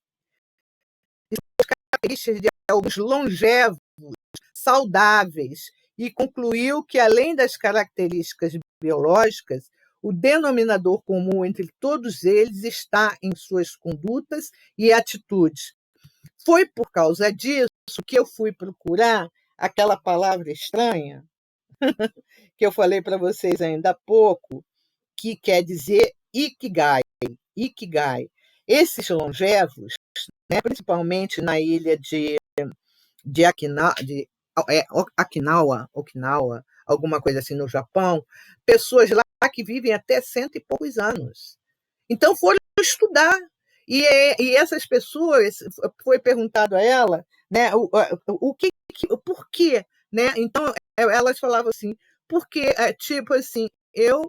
características de alguns longevos, saudáveis, e concluiu que, além das características biológicas, o denominador comum entre todos eles está em suas condutas e atitudes. Foi por causa disso que eu fui procurar aquela palavra estranha que eu falei para vocês ainda há pouco, que quer dizer Ikigai. Ikigai. Esses longevos, né, principalmente na ilha de Okinawa, alguma coisa assim no Japão, pessoas lá que vivem até 100 e poucos anos. Então foram estudar E essas pessoas, foi perguntado a ela, né, por quê, né? Então, elas falavam assim, porque, tipo assim, eu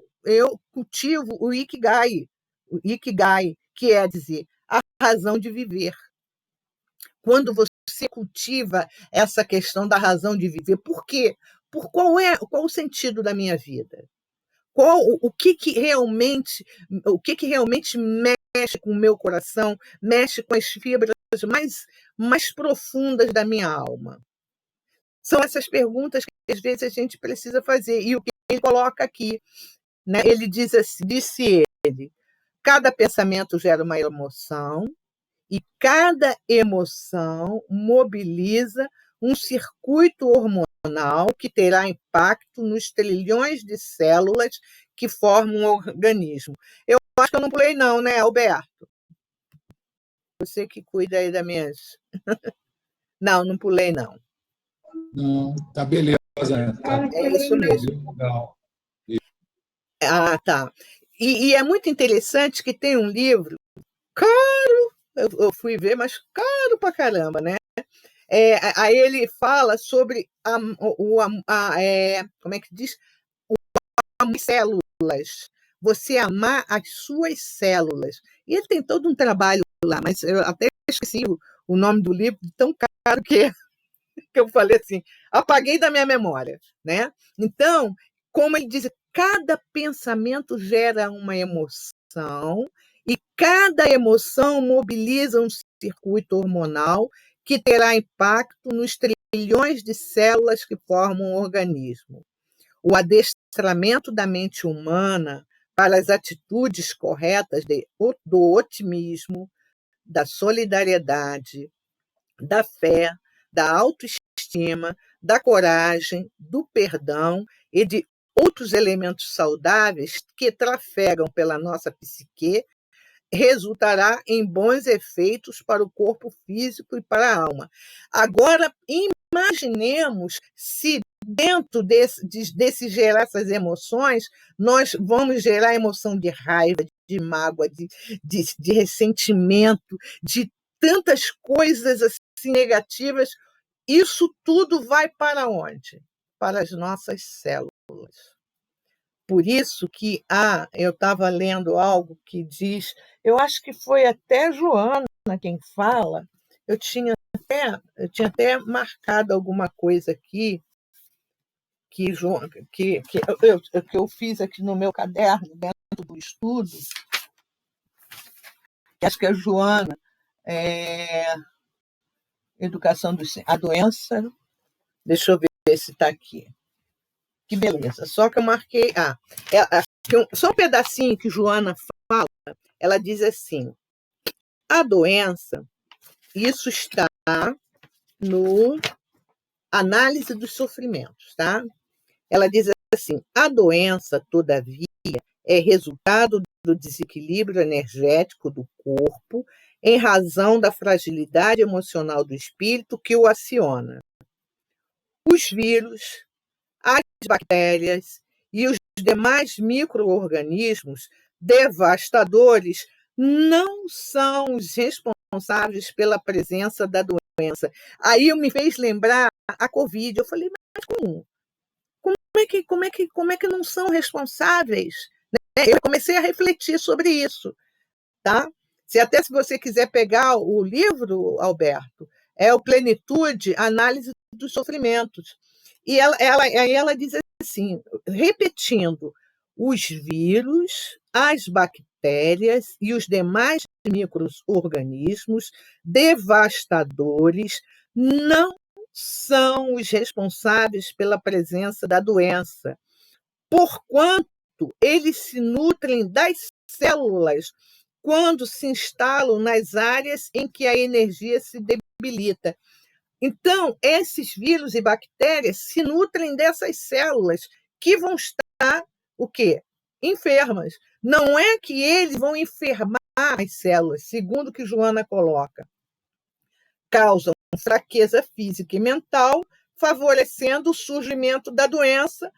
cultivo o Ikigai, que é dizer, a razão de viver. Quando você cultiva essa questão da razão de viver, por quê? Qual o sentido da minha vida? O que realmente mexe com o meu coração, mexe com as fibras mais profundas da minha alma? São essas perguntas que às vezes a gente precisa fazer. E o que ele coloca aqui, né? Ele disse ele, cada pensamento gera uma emoção e cada emoção mobiliza um circuito hormonal que terá impacto nos trilhões de células que formam um organismo. Eu acho que eu não pulei não, né, Alberto? Você que cuida aí das minhas... Não pulei não. Não, tá beleza. Tá É isso mesmo. legal. Ah, tá. E é muito interessante que tem um livro caro, eu fui ver, mas caro pra caramba, né? Aí ele fala sobre como é que diz? As células. Você amar as suas células. E ele tem todo um trabalho lá, mas eu até esqueci o nome do livro, tão caro que é, que eu falei assim, apaguei da minha memória, né? Então, como ele diz, cada pensamento gera uma emoção e cada emoção mobiliza um circuito hormonal que terá impacto nos trilhões de células que formam o organismo. O adestramento da mente humana para as atitudes corretas do otimismo, da solidariedade, da fé, da autoestima, da coragem, do perdão e de outros elementos saudáveis que trafegam pela nossa psique, resultará em bons efeitos para o corpo físico e para a alma. Agora, imaginemos se dentro desse gerar essas emoções, nós vamos gerar emoção de raiva, de mágoa, de ressentimento, de tantas coisas assim negativas. Isso tudo vai para onde? Para as nossas células. Por isso que eu estava lendo algo que diz, eu acho que foi até Joana quem fala, eu tinha até marcado alguma coisa aqui que eu fiz aqui no meu caderno, dentro do estudo, que acho que a Joana, Educação a doença, deixa eu ver se está aqui. Que beleza, só que eu marquei. Só um pedacinho que Joana fala, ela diz assim: a doença, isso está no Análise dos Sofrimentos, tá? Ela diz assim: a doença, todavia, é resultado do desequilíbrio energético do corpo em razão da fragilidade emocional do espírito que o aciona. Os vírus, as bactérias e os demais micro-organismos devastadores não são os responsáveis pela presença da doença. Aí me fez lembrar a Covid. Eu falei, mas como? Como é que não são responsáveis? Eu comecei a refletir sobre isso, tá? Se você quiser pegar o livro, Alberto, é o Plenitude, Análise dos Sofrimentos. E ela diz assim, repetindo, os vírus, as bactérias e os demais micro-organismos devastadores não são os responsáveis pela presença da doença, porquanto eles se nutrem das células quando se instalam nas áreas em que a energia se debilita. Então, esses vírus e bactérias se nutrem dessas células que vão estar o quê? Enfermas. Não é que eles vão enfermar as células, segundo o que Joana coloca. Causam fraqueza física e mental, favorecendo o surgimento da doença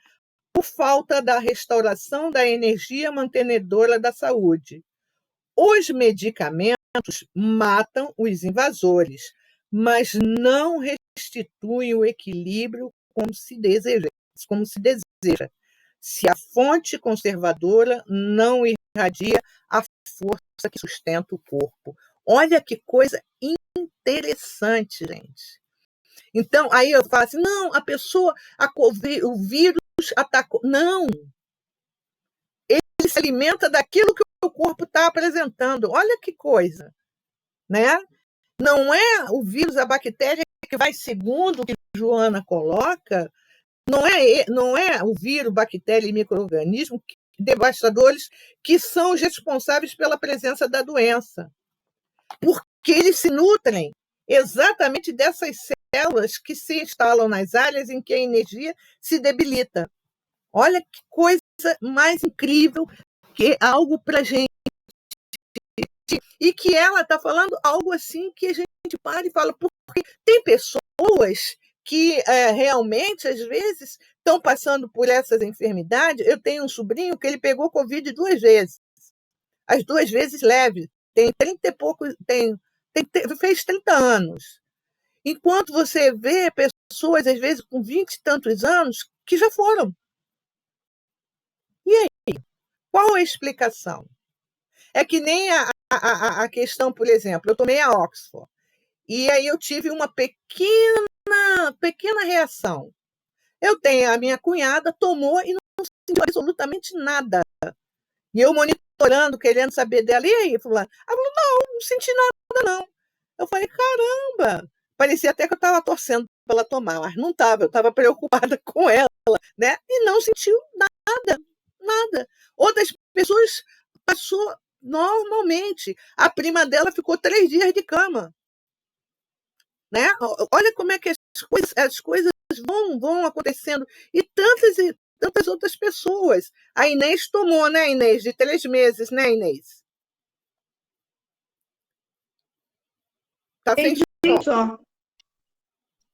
por falta da restauração da energia mantenedora da saúde. Os medicamentos matam os invasores, mas não restituem o equilíbrio como se deseja. Se a fonte conservadora não irradia a força que sustenta o corpo. Olha que coisa interessante, gente. Então, aí eu falo assim, não, o vírus atacou. Não, ele se alimenta daquilo que o corpo está apresentando. Olha que coisa, né? Não é o vírus, a bactéria que vai segundo o que a Joana coloca, não é o vírus, bactéria e micro-organismo devastadores que são os responsáveis pela presença da doença. Porque eles se nutrem exatamente dessas células que se instalam nas áreas em que a energia se debilita. Olha que coisa mais incrível, que é algo para a gente. E que ela está falando algo assim que a gente para e fala, porque tem pessoas que realmente, às vezes, estão passando por essas enfermidades. Eu tenho um sobrinho que ele pegou Covid 2 vezes, as 2 vezes leve, tem 30 e poucos, fez 30 anos. Enquanto você vê pessoas, às vezes, com 20 e tantos anos, que já foram. E aí? Qual a explicação? É que nem a questão, por exemplo, eu tomei a Oxford, e aí eu tive uma pequena reação. A minha cunhada tomou e não sentiu absolutamente nada. E eu monitorando, querendo saber dela, e aí, fulano? Ela falou, não senti nada, não. Eu falei, caramba! Parecia até que eu estava torcendo para ela tomar, mas não estava, eu estava preocupada com ela, né? E não sentiu nada. Outras pessoas passou normalmente. A prima dela ficou 3 dias de cama. Né? Olha como é que as coisas vão acontecendo. E tantas outras pessoas. A Inês tomou, né, Inês? De 3 meses, né, Inês? Tá sem só.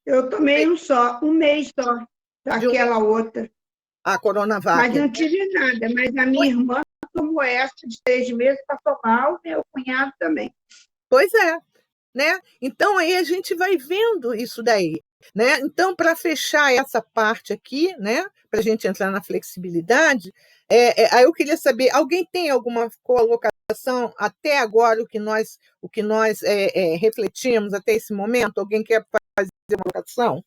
Eu tomei um mês só, daquela outra. A Coronavac. Mas não tive nada. Mas a minha irmã tomou essa de 3 meses, passou mal, meu cunhado também. Pois é. Né? Então, aí a gente vai vendo isso daí. Né? Então, para fechar essa parte aqui, né? Para a gente entrar na flexibilidade, aí eu queria saber, alguém tem alguma colocação até agora, o que nós refletimos até esse momento? Alguém quer fazer uma colocação?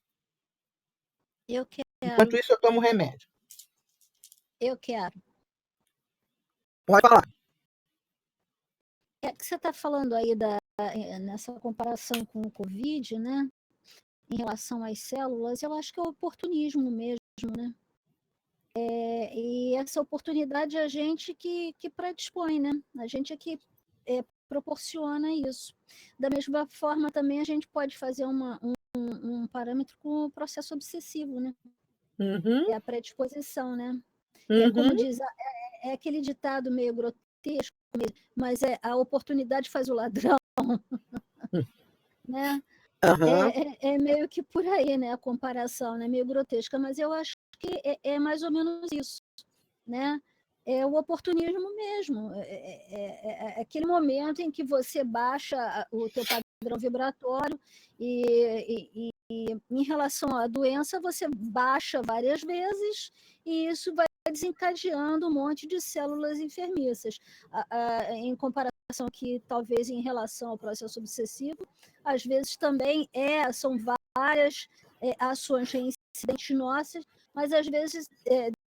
Eu quero. Enquanto isso, eu tomo remédio. Eu quero. Pode falar. É que você está falando aí nessa comparação com o Covid, né? Em relação às células, eu acho que é oportunismo mesmo, né? E essa oportunidade é a gente que predispõe, né? A gente é que proporciona isso. Da mesma forma, também a gente pode fazer um parâmetro com o processo obsessivo, né? Uhum. É a predisposição, né? Uhum. Como diz, é aquele ditado meio grotesco, mas a oportunidade faz o ladrão, né? Uhum. É meio que por aí, né? A comparação, né? Meio grotesca, mas eu acho que é mais ou menos isso, né? É o oportunismo mesmo, é aquele momento em que você baixa o teu padrão vibratório e em relação à doença você baixa várias vezes e isso vai desencadeando um monte de células enfermiças. Em comparação aqui, talvez em relação ao processo obsessivo, às vezes também são várias ações reincidentes nossas, mas às vezes,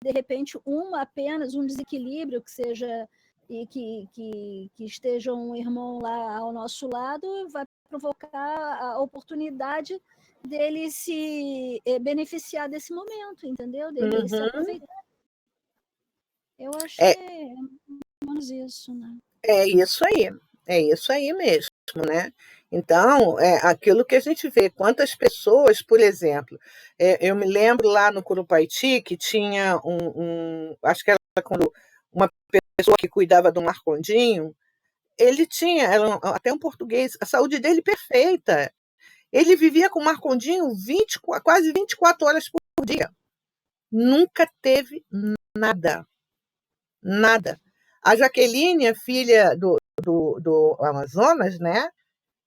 de repente, apenas um desequilíbrio que seja e que esteja um irmão lá ao nosso lado vai provocar a oportunidade dele se beneficiar desse momento, entendeu? Dele se aproveitar. Eu acho que é menos isso, né? É isso aí mesmo, né? Então, aquilo que a gente vê, quantas pessoas, por exemplo, eu me lembro lá no Curupaiti que tinha acho que era quando uma pessoa que cuidava do Marcondinho, ele tinha, até um português, a saúde dele perfeita. Ele vivia com o Marcondinho quase 24 horas por dia. Nunca teve nada. A Jaqueline, a filha do do Amazonas, né?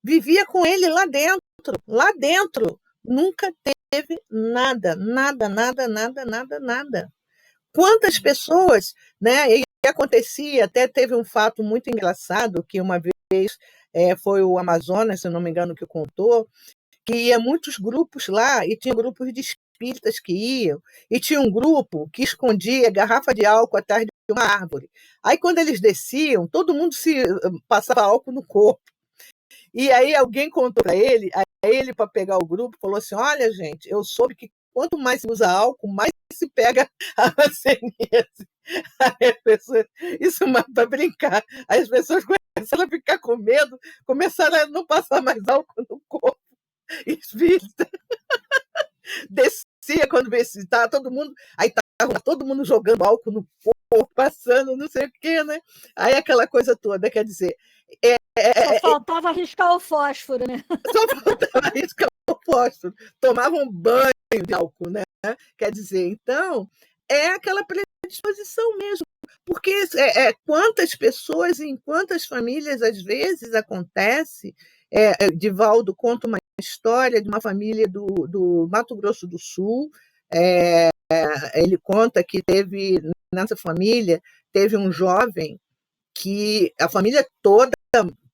Vivia com ele lá dentro. Nunca teve nada, nada, nada, nada, nada, nada. Quantas pessoas, né? E acontecia, até teve um fato muito engraçado, que uma vez foi o Amazonas, se não me engano, que contou, que ia muitos grupos lá, e tinha grupos de espíritas que iam, e tinha um grupo que escondia garrafa de álcool atrás de uma árvore. Aí, quando eles desciam, todo mundo se passava álcool no corpo. E aí alguém contou para ele, aí ele, para pegar o grupo, falou assim: olha, gente, eu soube que quanto mais se usa álcool, mais se pega a hanseníase. Aí as pessoas, isso é para brincar. Aí as pessoas começaram a ficar com medo, começaram a não passar mais álcool no corpo. Espírita. Descia quando visitava todo mundo, aí estava todo mundo jogando álcool no corpo, passando, não sei o quê, né? Aí aquela coisa toda, quer dizer. Só faltava riscar o fósforo, né? Só faltava riscar o fósforo. Tomavam banho de álcool, né? Quer dizer, então, é aquela predisposição mesmo. Porque quantas pessoas, em quantas famílias, às vezes, acontece. Divaldo conta uma história de uma família do Mato Grosso do Sul. Ele conta que nessa família, teve um jovem que a família toda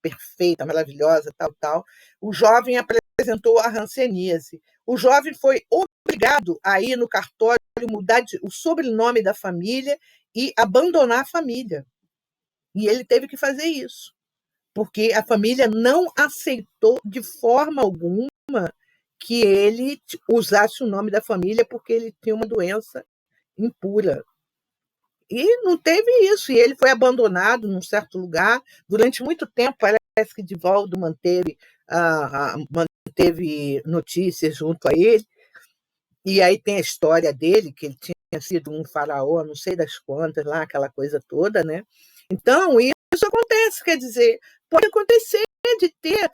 perfeita, maravilhosa, tal. O jovem apresentou a hanseníase. O jovem foi obrigado a ir no cartório, mudar o sobrenome da família e abandonar a família. E ele teve que fazer isso, porque a família não aceitou de forma alguma que ele usasse o nome da família, porque ele tinha uma doença impura. E não teve isso, e ele foi abandonado num certo lugar durante muito tempo. Parece que Divaldo manteve notícias junto a ele, e aí tem a história dele, que ele tinha sido um faraó, não sei das quantas, lá, aquela coisa toda, né? Então, isso acontece, quer dizer, pode acontecer de ter,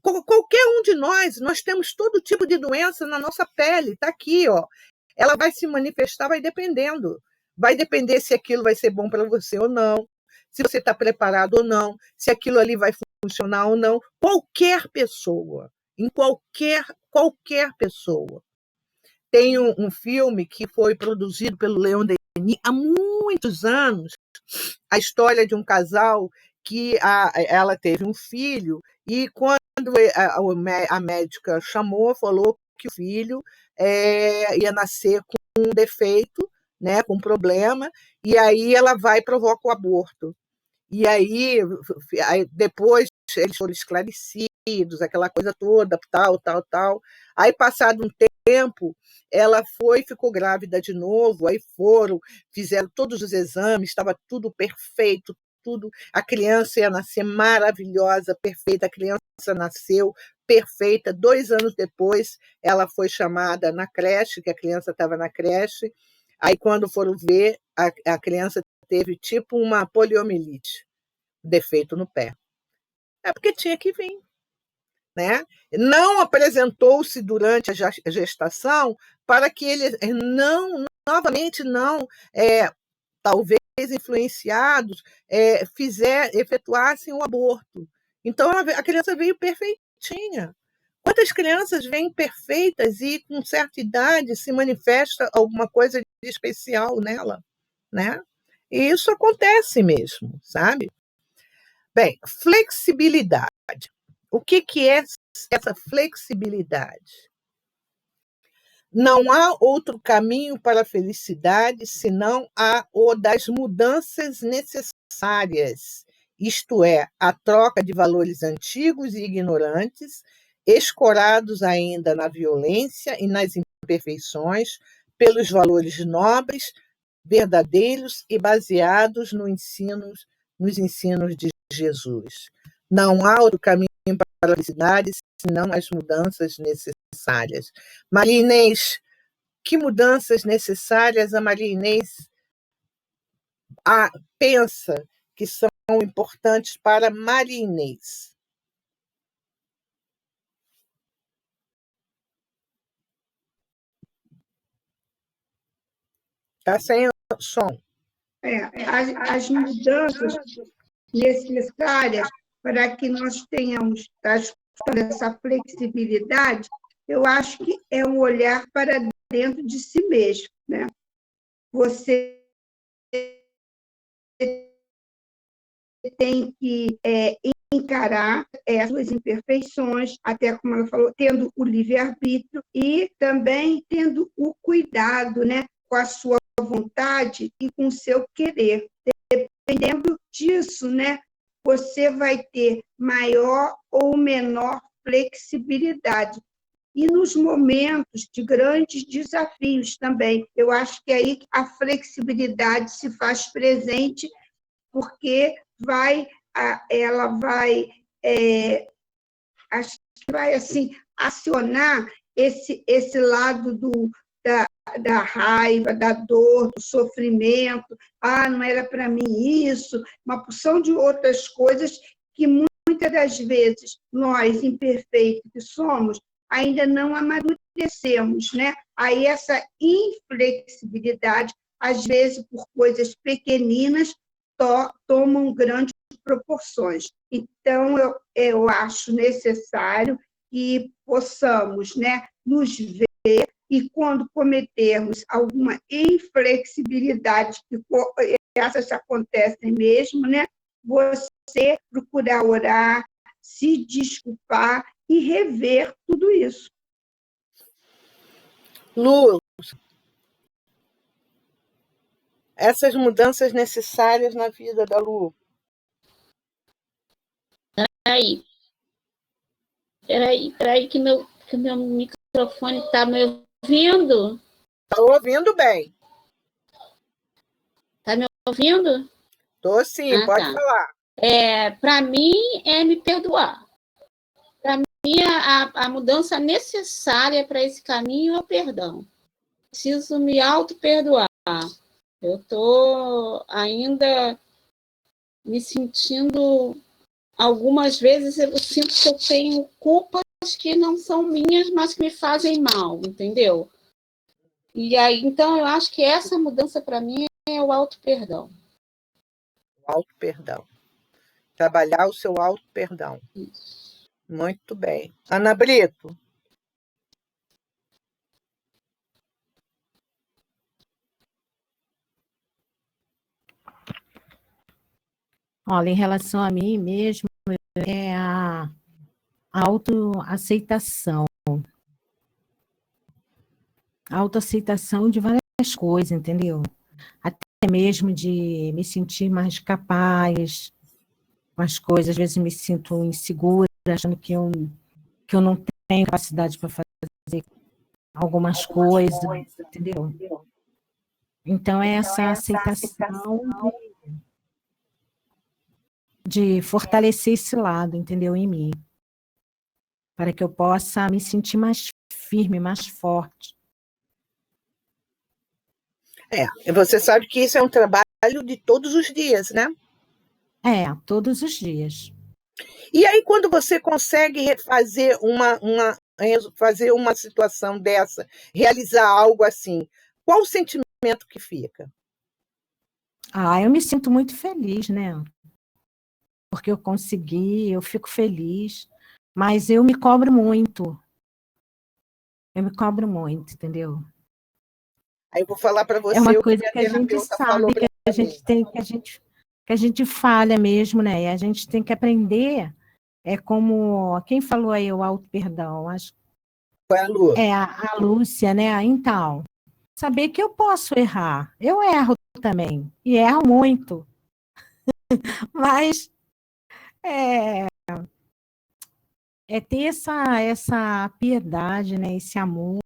qualquer um de nós temos todo tipo de doença na nossa pele, está aqui, ó. Ela vai se manifestar, vai depender se aquilo vai ser bom para você ou não, se você está preparado ou não, se aquilo ali vai funcionar ou não. Qualquer pessoa, qualquer pessoa. Tem um filme que foi produzido pelo Leon Denis há muitos anos, a história de um casal que ela teve um filho, e quando a médica chamou, falou que o filho ia nascer com um defeito, né, com um problema, e aí ela vai e provoca o aborto. E aí depois eles foram esclarecidos, aquela coisa toda, tal. Aí, passado um tempo, ela ficou grávida de novo, aí fizeram todos os exames, estava tudo perfeito, tudo. A criança ia nascer maravilhosa, perfeita, a criança nasceu perfeita. 2 anos depois, ela foi chamada na creche, que a criança estava na creche. Aí, quando foram ver, a criança teve tipo uma poliomielite, defeito no pé. É porque tinha que vir, né? Não apresentou-se durante a gestação para que eles novamente não, talvez influenciados, efetuassem o aborto. Então a criança veio perfeitinha. Quantas crianças vêm perfeitas e com certa idade se manifesta alguma coisa de especial nela, né? E isso acontece mesmo, sabe? Bem, flexibilidade. O que é essa flexibilidade? Não há outro caminho para a felicidade senão o das mudanças necessárias, isto é, a troca de valores antigos e ignorantes, escorados ainda na violência e nas imperfeições, pelos valores nobres, verdadeiros e baseados nos ensinos de Jesus. Não há outro caminho para a felicidade senão as mudanças necessárias. Maria Inês, que mudanças necessárias a Maria Inês pensa que são importantes para Maria Inês? Está sem som. As mudanças necessárias para que nós tenhamos essa flexibilidade, eu acho que é um olhar para dentro de si mesmo, né? Você tem que encarar as suas imperfeições, até como ela falou, tendo o livre-arbítrio e também tendo o cuidado, né, com a sua vontade e com o seu querer. Dependendo disso, né, você vai ter maior ou menor flexibilidade. E nos momentos de grandes desafios também. Eu acho que aí a flexibilidade se faz presente, porque ela vai, assim, acionar esse lado da raiva, da dor, do sofrimento. Não era para mim isso, uma porção de outras coisas que muitas das vezes nós, imperfeitos que somos, ainda não amadurecemos, né? Aí essa inflexibilidade, às vezes por coisas pequeninas, tomam grandes proporções. Então, eu acho necessário que possamos, né, nos ver, e quando cometermos alguma inflexibilidade, que essas acontecem mesmo, né, você procurar orar, se desculpar e rever tudo isso. Lu, essas mudanças necessárias na vida da Lu. Peraí, que meu microfone está me ouvindo? Estou ouvindo bem. Está me ouvindo? Estou sim, pode falar. Para mim, é me perdoar. Para mim, a mudança necessária para esse caminho é o perdão. Preciso me auto-perdoar. Eu estou ainda me sentindo... Algumas vezes eu sinto que eu tenho culpas que não são minhas, mas que me fazem mal, entendeu? E aí, então, eu acho que essa mudança, para mim, é o auto-perdão. O auto-perdão. Trabalhar o seu auto-perdão. Isso. Muito bem. Ana Brito. Olha, em relação a mim mesmo, é a autoaceitação. A autoaceitação de várias coisas, entendeu? Até mesmo de me sentir mais capaz com as coisas. Às vezes me sinto insegura, achando que eu não tenho capacidade para fazer algumas coisas, entendeu? Então, é essa aceitação de fortalecer esse lado, entendeu, em mim, para que eu possa me sentir mais firme, mais forte. Você sabe que isso é um trabalho de todos os dias, né? Todos os dias. E aí, quando você consegue fazer fazer uma situação dessa, realizar algo assim, qual o sentimento que fica? Eu me sinto muito feliz, né? Porque eu consegui, eu fico feliz, mas eu me cobro muito. Eu me cobro muito, entendeu? Aí eu vou falar para você é uma o coisa que que a gente sabe, que a gente falha mesmo, né? E a gente tem que aprender. É como quem falou aí o auto-perdão, acho Foi a Lu. A Lúcia, né? Então, saber que eu posso errar. Eu erro também, e erro muito. Mas é ter essa piedade, né? Esse amor.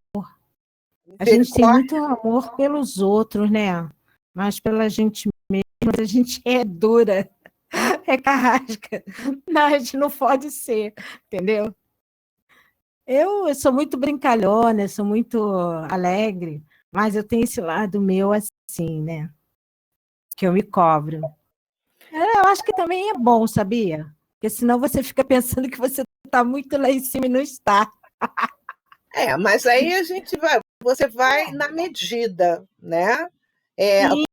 A gente tem muito amor pelos outros, né? Mas pela gente mesma, a gente é dura, é carrasca. Não, a gente não pode ser, entendeu? Eu sou muito brincalhona, sou muito alegre, mas eu tenho esse lado meu assim, né? Que eu me cobro. Eu acho que também é bom, sabia? Porque senão você fica pensando que você está muito lá em cima e não está. Mas aí você vai na medida, né?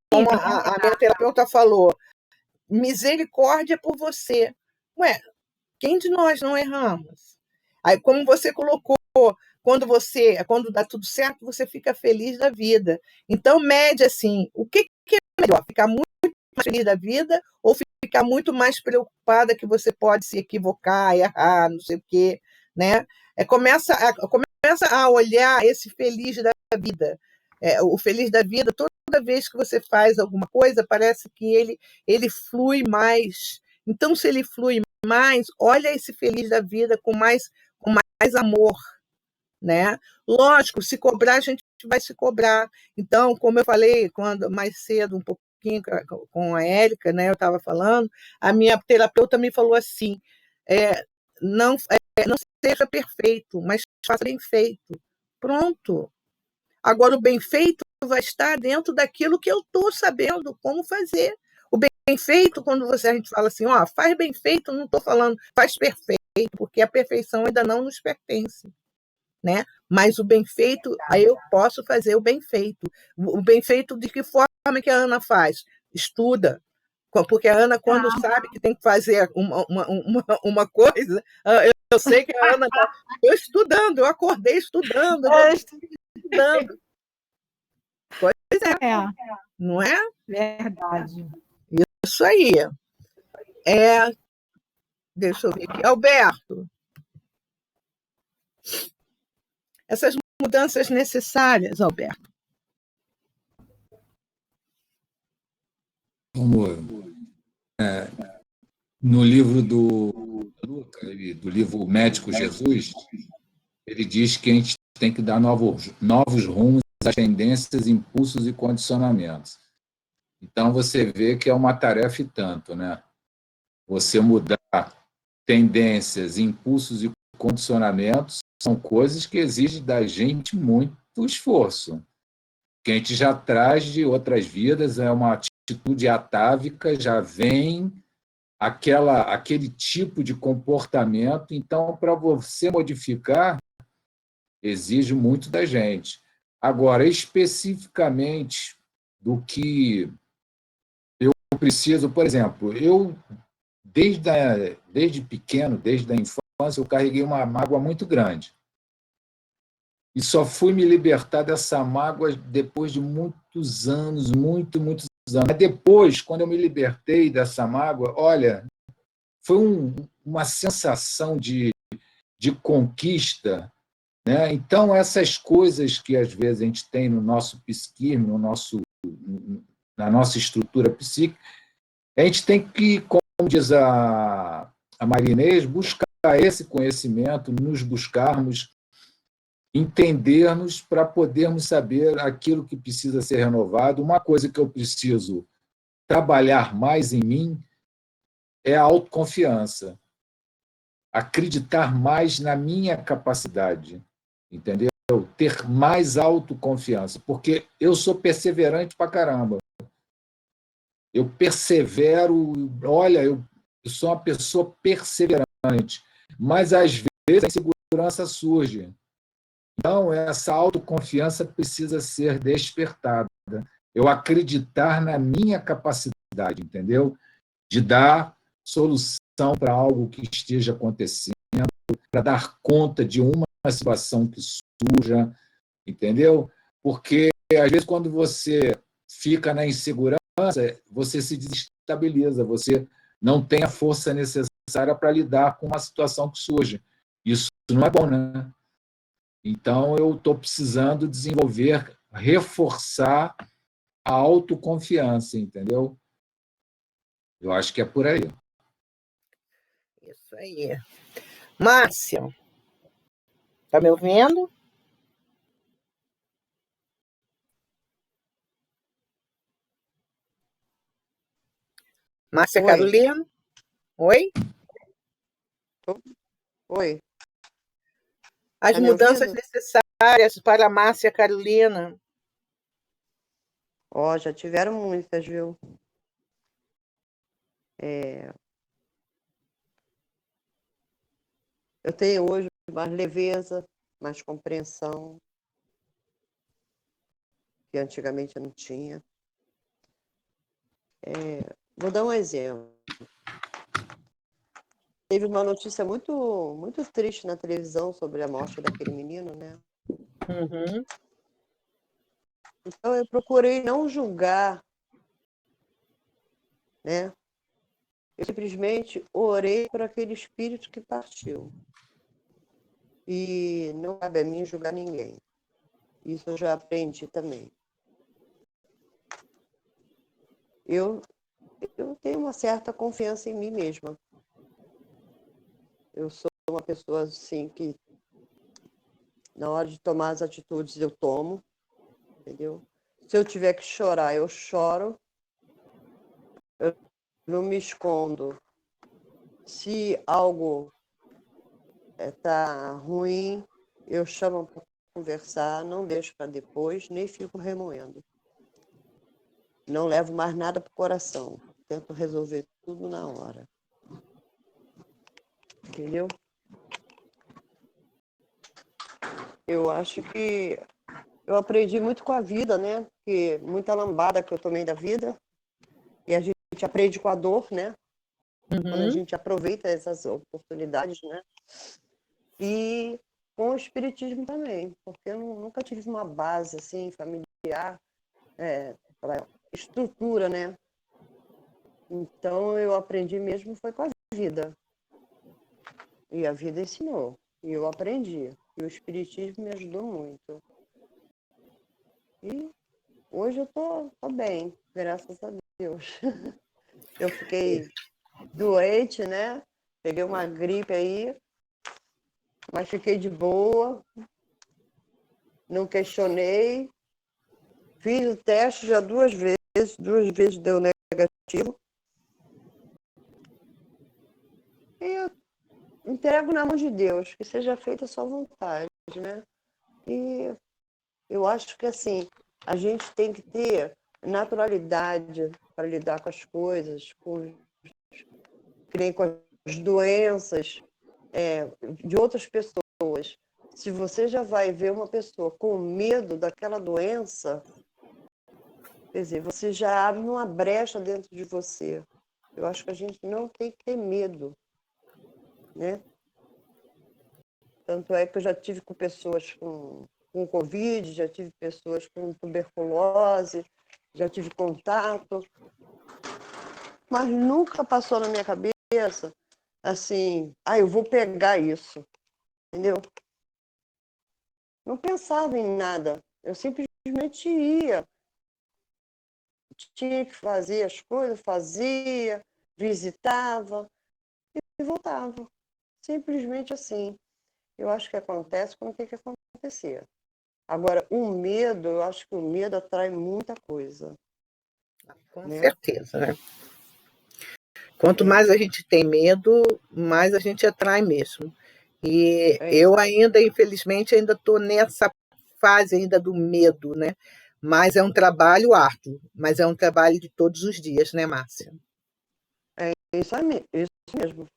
Como a minha terapeuta falou, misericórdia por você. Ué, quem de nós não erramos? Aí, como você colocou, quando dá tudo certo, você fica feliz da vida. Então, mede assim, o que é melhor? Ficar muito mais feliz da vida ou ficar muito mais preocupada que você pode se equivocar, errar, não sei o quê, né? Começa a olhar esse feliz da vida. O feliz da vida, toda vez que você faz alguma coisa, parece que ele flui mais. Então, se ele flui mais, olha esse feliz da vida com mais amor, né? Lógico, se cobrar, a gente vai se cobrar. Então, como eu falei mais cedo, um pouquinho com a Érica, né? Eu estava falando, a minha terapeuta me falou assim: não seja perfeito, mas faça bem feito. Pronto. Agora, o bem feito vai estar dentro daquilo que eu estou sabendo como fazer. O bem feito, quando a gente fala assim, faz bem feito, não estou falando faz perfeito, porque a perfeição ainda não nos pertence, né? Mas o bem feito, aí eu posso fazer o bem feito. O bem feito de que forma que a Ana faz? Estuda. Porque a Ana, quando sabe que tem que fazer uma coisa, eu sei que a Ana está estudando, eu acordei estudando, estudando. Pois é. Não é? Verdade. Isso aí. Deixa eu ver aqui. Alberto, essas mudanças necessárias, Alberto. No livro do Lucas, do livro Médico Jesus, ele diz que a gente tem que dar novos rumos às tendências, impulsos e condicionamentos. Então, você vê que é uma tarefa e tanto, né? Você mudar tendências, impulsos e condicionamentos são coisas que exigem da gente muito esforço, que a gente já traz de outras vidas, é uma atitude atávica, já vem aquele tipo de comportamento. Então, para você modificar, exige muito da gente. Agora, especificamente do que eu preciso, por exemplo, eu, desde pequeno, desde a infância, eu carreguei uma mágoa muito grande. E só fui me libertar dessa mágoa depois de muitos anos, muitos anos. Mas depois, quando eu me libertei dessa mágoa, olha, foi uma sensação de conquista, né? Então, essas coisas que às vezes a gente tem no nosso psiquismo, na nossa estrutura psíquica, a gente tem que, como diz a Maria Inês, buscar esse conhecimento, nos buscarmos, entendermos para podermos saber aquilo que precisa ser renovado. Uma coisa que eu preciso trabalhar mais em mim é a autoconfiança. Acreditar mais na minha capacidade, entendeu? Ter mais autoconfiança, porque eu sou perseverante pra caramba. Eu persevero, olha, eu sou uma pessoa perseverante, mas às vezes a insegurança surge. Então, essa autoconfiança precisa ser despertada. Eu acreditar na minha capacidade, entendeu? De dar solução para algo que esteja acontecendo, para dar conta de uma situação que surja, entendeu? Porque, às vezes, quando você fica na insegurança, você se desestabiliza, você não tem a força necessária para lidar com uma situação que surge. Isso não é bom, né? Então, eu estou precisando desenvolver, reforçar a autoconfiança, entendeu? Eu acho que é por aí. Isso aí. Márcia, está me ouvindo? Márcia Carolina? Oi? Oi. As mudanças necessárias para a Márcia Carolina. Já tiveram muitas, viu? Eu tenho hoje mais leveza, mais compreensão, que antigamente eu não tinha. Vou dar um exemplo. Teve uma notícia muito triste na televisão sobre a morte daquele menino, né? Uhum. Então, eu procurei não julgar, né? Eu simplesmente orei por aquele espírito que partiu. E não cabe a mim julgar ninguém. Isso eu já aprendi também. Eu tenho uma certa confiança em mim mesma. Eu sou uma pessoa assim que, na hora de tomar as atitudes, eu tomo, entendeu? Se eu tiver que chorar, eu choro. Eu não me escondo. Se algo está ruim, eu chamo para conversar, não deixo para depois, nem fico remoendo. Não levo mais nada para o coração. Tento resolver tudo na hora. Entendeu? Eu acho que eu aprendi muito com a vida, né? Porque muita lambada que eu tomei da vida. E a gente aprende com a dor, né? Quando a gente aproveita essas oportunidades, né? E com o espiritismo também, porque eu nunca tive uma base assim familiar, estrutura, né? Então eu aprendi mesmo foi com a vida. E a vida ensinou, e eu aprendi. E o espiritismo me ajudou muito. E hoje eu tô bem, graças a Deus. Eu fiquei doente, né? Peguei uma gripe aí, mas fiquei de boa, não questionei. Fiz o teste já 2 vezes deu negativo. E eu entrego na mão de Deus, que seja feita a sua vontade, né? E eu acho que, assim, a gente tem que ter naturalidade para lidar com as coisas, que nem com as doenças de outras pessoas. Se você já vai ver uma pessoa com medo daquela doença, quer dizer, você já abre uma brecha dentro de você. Eu acho que a gente não tem que ter medo, né? Tanto é que eu já tive com pessoas com Covid, já tive pessoas com tuberculose, já tive contato, mas nunca passou na minha cabeça assim, eu vou pegar isso, entendeu? Não pensava em nada, eu simplesmente ia. Tinha que fazer as coisas, fazia, visitava e voltava. Simplesmente assim. Eu acho que acontece quando tem que acontecer. Agora, o medo, eu acho que o medo atrai muita coisa. Com Né? certeza, né? Quanto mais a gente tem medo, mais a gente atrai mesmo. E eu ainda, infelizmente, ainda estou nessa fase ainda do medo, né? Mas é um trabalho árduo, mas é um trabalho de todos os dias, né, Márcia? É isso mesmo.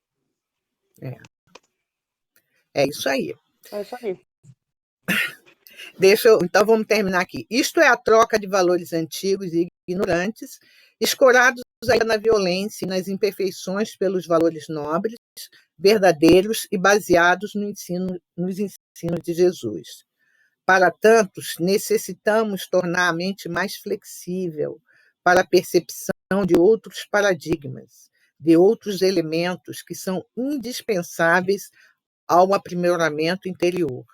É isso aí. É isso aí. Então vamos terminar aqui. Isto é a troca de valores antigos e ignorantes, escorados ainda na violência e nas imperfeições pelos valores nobres, verdadeiros e baseados nos ensinos de Jesus. Para tantos, necessitamos tornar a mente mais flexível para a percepção de outros paradigmas, de outros elementos que são indispensáveis ao aprimoramento interior.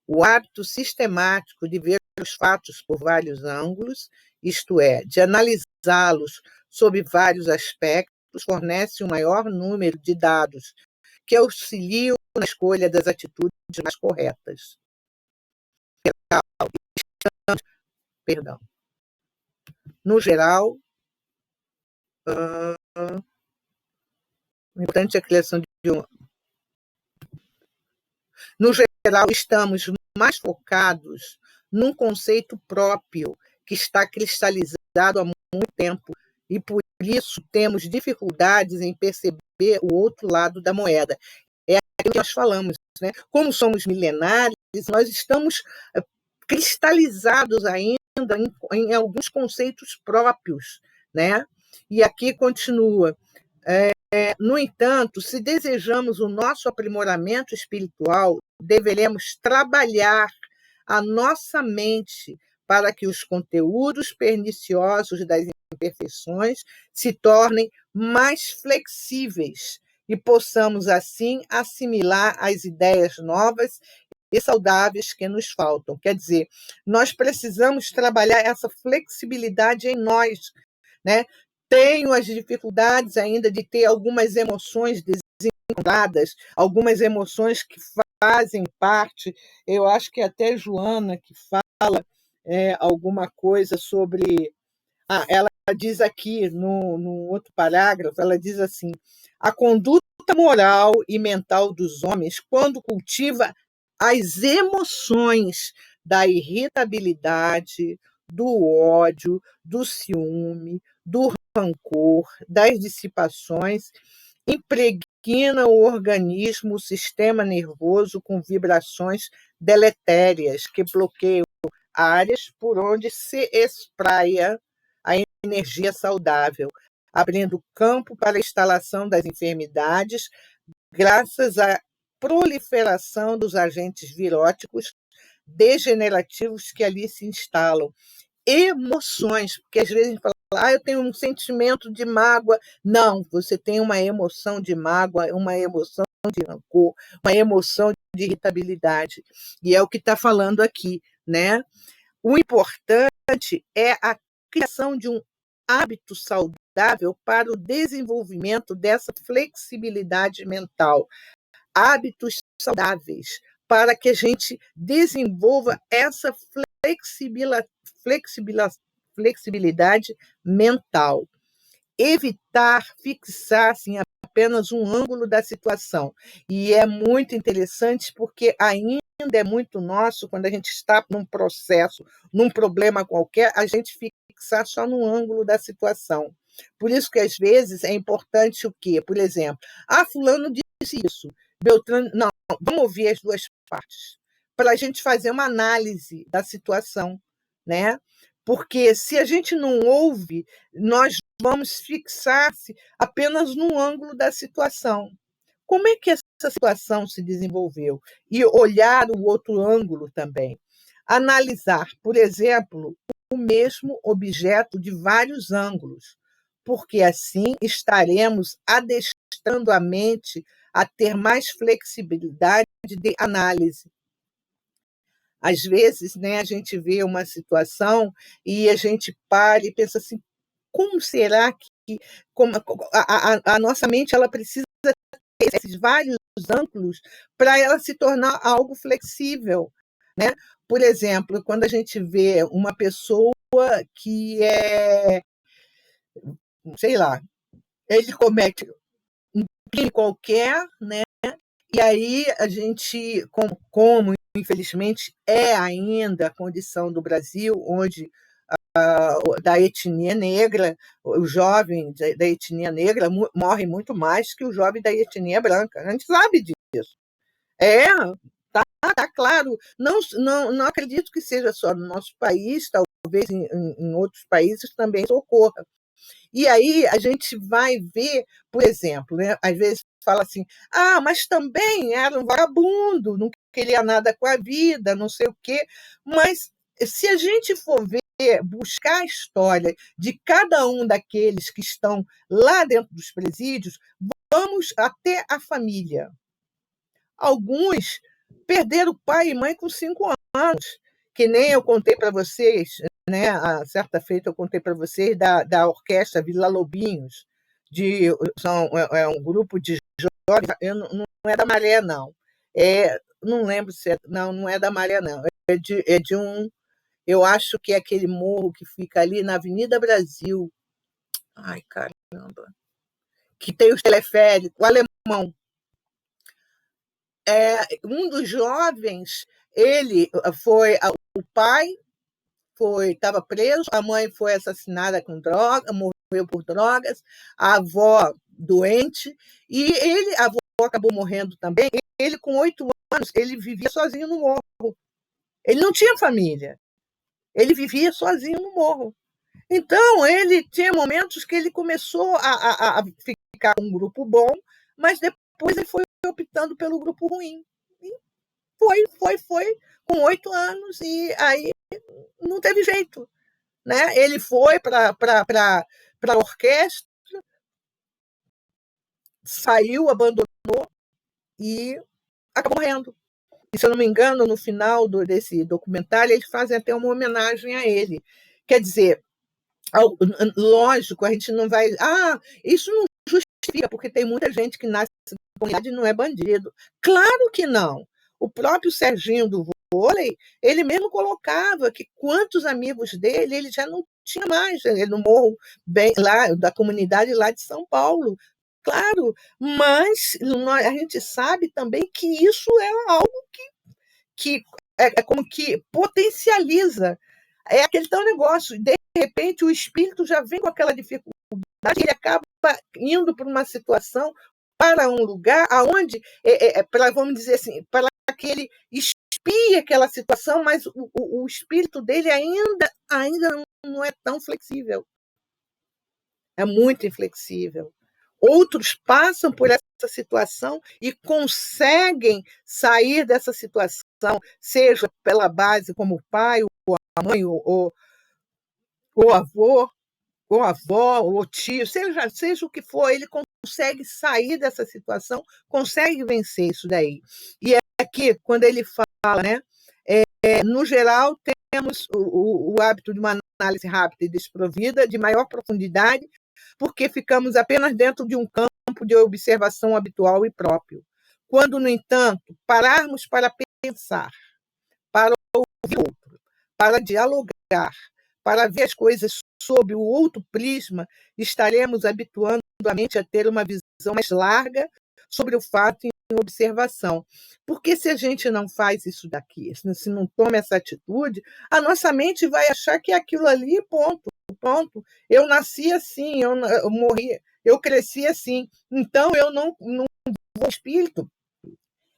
O hábito sistemático de ver os fatos por vários ângulos, isto é, de analisá-los sob vários aspectos, fornece um maior número de dados que auxiliam na escolha das atitudes mais corretas. Perdão. No geral, o importante é a criação de um. No geral, estamos mais focados num conceito próprio que está cristalizado há muito tempo e, por isso, temos dificuldades em perceber o outro lado da moeda. É aquilo que nós falamos, né? Como somos milenares, nós estamos cristalizados ainda em alguns conceitos próprios, né? E aqui continua. No entanto, se desejamos o nosso aprimoramento espiritual, deveremos trabalhar a nossa mente para que os conteúdos perniciosos das imperfeições se tornem mais flexíveis e possamos, assim, assimilar as ideias novas e saudáveis que nos faltam. Quer dizer, nós precisamos trabalhar essa flexibilidade em nós, né? Tenho as dificuldades ainda de ter algumas emoções desencontradas, algumas emoções que fazem parte, eu acho que até Joana que fala alguma coisa sobre... ela diz aqui, no outro parágrafo, ela diz assim, a conduta moral e mental dos homens, quando cultiva as emoções da irritabilidade, do ódio, do ciúme, do rancor, das dissipações, impregna o organismo, o sistema nervoso com vibrações deletérias que bloqueiam áreas por onde se espraia a energia saudável, abrindo campo para a instalação das enfermidades, graças à proliferação dos agentes viróticos degenerativos que ali se instalam. Emoções, porque às vezes a gente fala, eu tenho um sentimento de mágoa. Não, você tem uma emoção de mágoa, uma emoção de rancor, uma emoção de irritabilidade. E é o que está falando aqui, né? O importante é a criação de um hábito saudável para o desenvolvimento dessa flexibilidade mental. Hábitos saudáveis para que a gente desenvolva essa flexibilidade mental. Evitar fixar-se em apenas um ângulo da situação. E é muito interessante porque ainda é muito nosso, quando a gente está num processo, num problema qualquer, a gente fixar só no ângulo da situação. Por isso que, às vezes, é importante o quê? Por exemplo, fulano disse isso, Beltrano... Não, vamos ouvir as duas partes, para a gente fazer uma análise da situação, né? Porque se a gente não ouve, nós vamos fixar-se apenas no ângulo da situação. Como é que essa situação se desenvolveu? E olhar o outro ângulo também. Analisar, por exemplo, o mesmo objeto de vários ângulos, porque assim estaremos adestrando a mente a ter mais flexibilidade de análise. Às vezes, né, a gente vê uma situação e a gente para e pensa assim, como será que a nossa mente ela precisa ter esses vários ângulos para ela se tornar algo flexível, né? Por exemplo, quando a gente vê uma pessoa que sei lá, ele comete um crime qualquer, né? E aí a gente, como infelizmente é ainda a condição do Brasil, onde da etnia negra, o jovem da etnia negra morre muito mais que o jovem da etnia branca. A gente sabe disso. Tá claro. Não acredito que seja só no nosso país, talvez em outros países também isso ocorra. E aí a gente vai ver, por exemplo, né, às vezes fala assim, mas também era um vagabundo, não queria nada com a vida, não sei o quê. Mas se a gente for ver, buscar a história de cada um daqueles que estão lá dentro dos presídios, vamos até a família. Alguns perderam pai e mãe com 5 anos, que nem eu contei para vocês, né? A certa feita eu contei para vocês da orquestra Vila Lobinhos, é um grupo de jovens, não é da Maré, não. Não lembro se não é da Maré, não. É de um, eu acho que é aquele morro que fica ali na Avenida Brasil. Ai, caramba. Que tem os teleféricos, o Alemão. Um dos jovens, o pai estava preso, a mãe foi assassinada com droga, morreu por drogas, a avó doente, e a avó acabou morrendo também. Ele, com 8 anos, ele vivia sozinho no morro. Ele não tinha família. Ele vivia sozinho no morro. Então, ele tinha momentos que ele começou a ficar com um grupo bom, mas depois ele foi optando pelo grupo ruim. E foi, com 8 anos, e aí não teve jeito. Né? Ele foi para a orquestra, saiu, abandonou e acabou morrendo. E, se eu não me engano, no final desse documentário, eles fazem até uma homenagem a ele. Quer dizer, lógico, a gente não vai. Isso não justifica, porque tem muita gente que nasce na comunidade e não é bandido. Claro que não. O próprio Serginho do vôlei, ele mesmo colocava que quantos amigos dele ele já não tinha mais, ele no morro bem, lá, da comunidade lá de São Paulo. Claro, mas a gente sabe também que isso é algo que é como que potencializa. É aquele tal negócio, de repente o espírito já vem com aquela dificuldade, ele acaba indo para uma situação, para um lugar aonde, vamos dizer assim, para que ele expie aquela situação, mas o espírito dele ainda não é tão flexível. É muito inflexível. Outros passam por essa situação e conseguem sair dessa situação, seja pela base como o pai, ou a mãe, ou o avô, ou a avó, ou o tio, seja o que for, ele consegue sair dessa situação, consegue vencer isso daí. E é aqui, quando ele fala, né, no geral, temos o hábito de uma análise rápida e desprovida, de maior profundidade, porque ficamos apenas dentro de um campo de observação habitual e próprio. Quando, no entanto, pararmos para pensar, para ouvir o outro, para dialogar, para ver as coisas sob o outro prisma, estaremos habituando a mente a ter uma visão mais larga sobre o fato em observação. Porque se a gente não faz isso daqui, se não toma essa atitude, a nossa mente vai achar que é aquilo ali, ponto. Eu nasci assim, eu morri, eu cresci assim, então eu não vou espírito.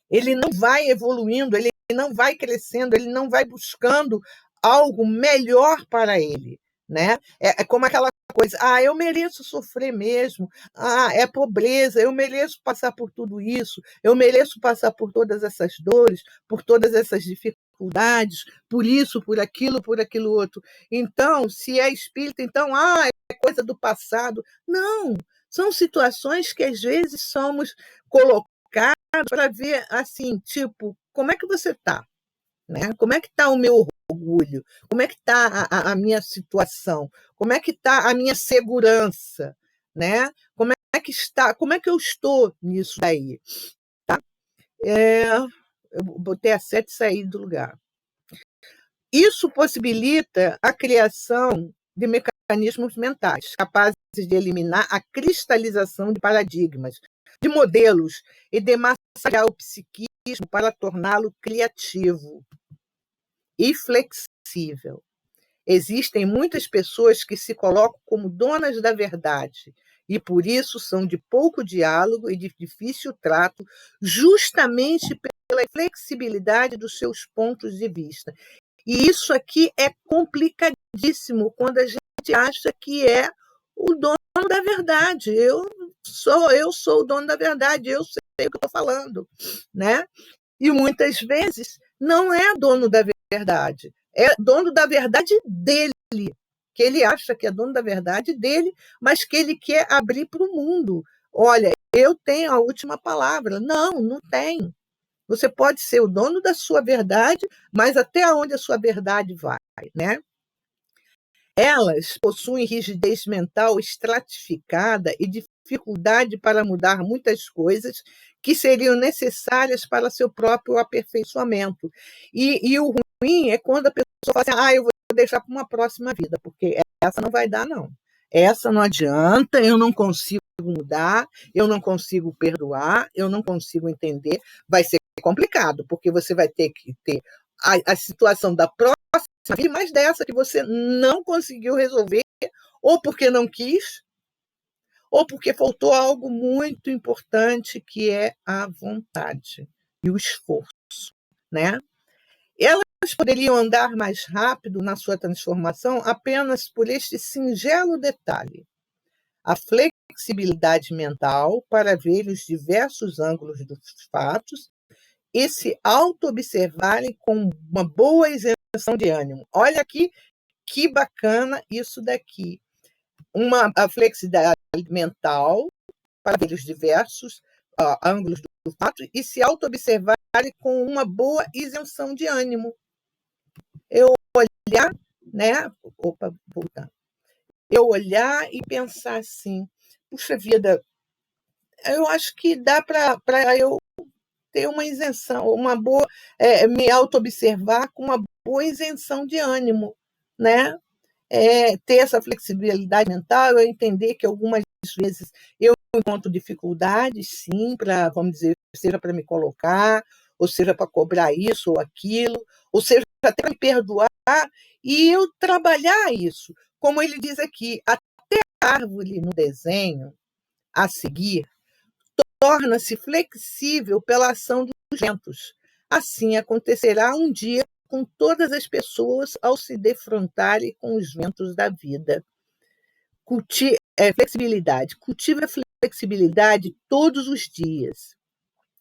Ele não vai evoluindo, ele não vai crescendo, ele não vai buscando algo melhor para ele. Né? É como aquela coisa, eu mereço sofrer mesmo, é pobreza, eu mereço passar por tudo isso, eu mereço passar por todas essas dores, por todas essas dificuldades, por isso, por aquilo outro. Então, se é espírita, então, é coisa do passado. Não, são situações que às vezes somos colocados para ver, assim, tipo, como é que você está? Né? Como é que está o meu orgulho? Como é que está a minha situação? Como é que está a minha segurança? Né? Como é que eu estou nisso daí? Tá? Eu botei a 7 e saí do lugar. Isso possibilita a criação de mecanismos mentais capazes de eliminar a cristalização de paradigmas, de modelos e de massagear o psiquismo para torná-lo criativo e flexível. Existem muitas pessoas que se colocam como donas da verdade e, por isso, são de pouco diálogo e de difícil trato, justamente pela flexibilidade dos seus pontos de vista. E isso aqui é complicadíssimo quando a gente acha que é o dono da verdade. Eu sou o dono da verdade, eu sei o que eu estou falando. Né? E muitas vezes não é dono da verdade, é dono da verdade dele, que ele acha que é dono da verdade dele, mas que ele quer abrir para o mundo. Olha, eu tenho a última palavra. Não tem. Você pode ser o dono da sua verdade, mas até onde a sua verdade vai, né? Elas possuem rigidez mental estratificada e dificuldade para mudar muitas coisas que seriam necessárias para seu próprio aperfeiçoamento. E o ruim é quando a pessoa fala assim, eu vou deixar para uma próxima vida, porque essa não vai dar, não. Essa não adianta, eu não consigo mudar, eu não consigo perdoar, eu não consigo entender. Vai ser complicado, porque você vai ter que ter a situação da próxima vida, mais dessa que você não conseguiu resolver, ou porque não quis, ou porque faltou algo muito importante, que é a vontade e o esforço. Né? Elas poderiam andar mais rápido na sua transformação apenas por este singelo detalhe: a flexibilidade mental para ver os diversos ângulos dos fatos e se auto-observarem com uma boa isenção de ânimo. Olha aqui que bacana isso daqui. A flexibilidade mental para ver os diversos ângulos do fato e se auto-observarem com uma boa isenção de ânimo. Eu olhar, né? Opa, voltando. Eu olhar e pensar assim, puxa vida, eu acho que dá para eu ter uma isenção, uma boa, me auto-observar com uma boa isenção de ânimo, né? Ter essa flexibilidade mental, eu entender que algumas vezes eu encontro dificuldades, sim, para, vamos dizer, seja para me colocar, ou seja para cobrar isso ou aquilo, ou seja até para me perdoar, e eu trabalhar isso. Como ele diz aqui, até a árvore no desenho a seguir torna-se flexível pela ação dos ventos. Assim acontecerá um dia com todas as pessoas ao se defrontarem com os ventos da vida. Flexibilidade. Cultive a flexibilidade todos os dias.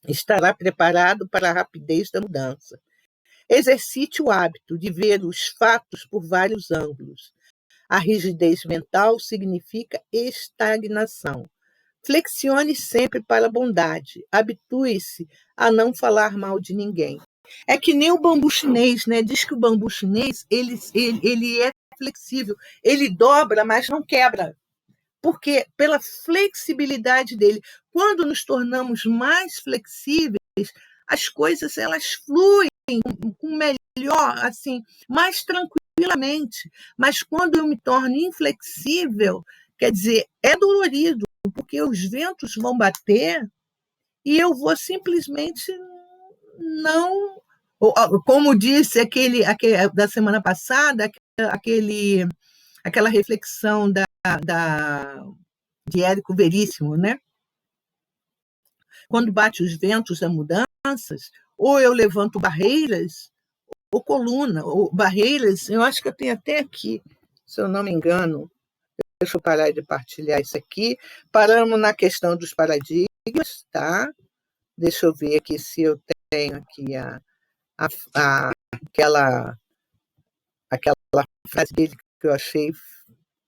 Estará preparado para a rapidez da mudança. Exercite o hábito de ver os fatos por vários ângulos. A rigidez mental significa estagnação. Flexione sempre para a bondade. Habitue-se a não falar mal de ninguém. É que nem o bambu chinês, né? Diz que o bambu chinês ele é flexível. Ele dobra, mas não quebra. Porque pela flexibilidade dele. Quando nos tornamos mais flexíveis, as coisas elas fluem com melhor, assim, mais tranquilamente. Mas quando eu me torno inflexível, quer dizer, é dolorido, porque os ventos vão bater e eu vou simplesmente não... Como disse aquele da semana passada, aquela reflexão de Érico Veríssimo, né? Quando bate os ventos das mudanças, ou eu levanto barreiras, ou coluna, ou barreiras, eu acho que eu tenho até aqui, se eu não me engano. Deixa eu parar de partilhar isso aqui. Paramos na questão dos paradigmas, tá? Deixa eu ver aqui se eu tenho aqui aquela frase dele que eu achei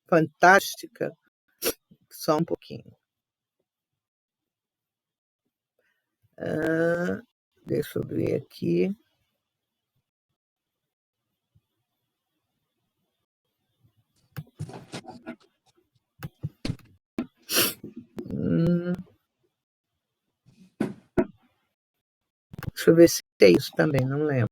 fantástica. Só um pouquinho. Deixa eu ver aqui. Deixa eu ver se é isso também, não lembro.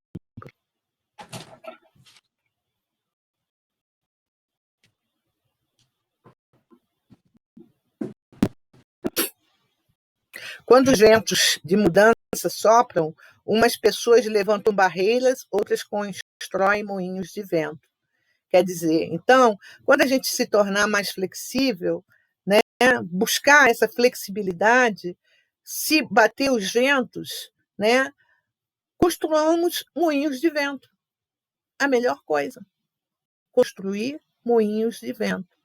Quando os ventos de mudança sopram, umas pessoas levantam barreiras, outras constroem moinhos de vento. Quer dizer, então, quando a gente se tornar mais flexível, né, buscar essa flexibilidade, se bater os ventos, né, construamos moinhos de vento. A melhor coisa, construir moinhos de vento.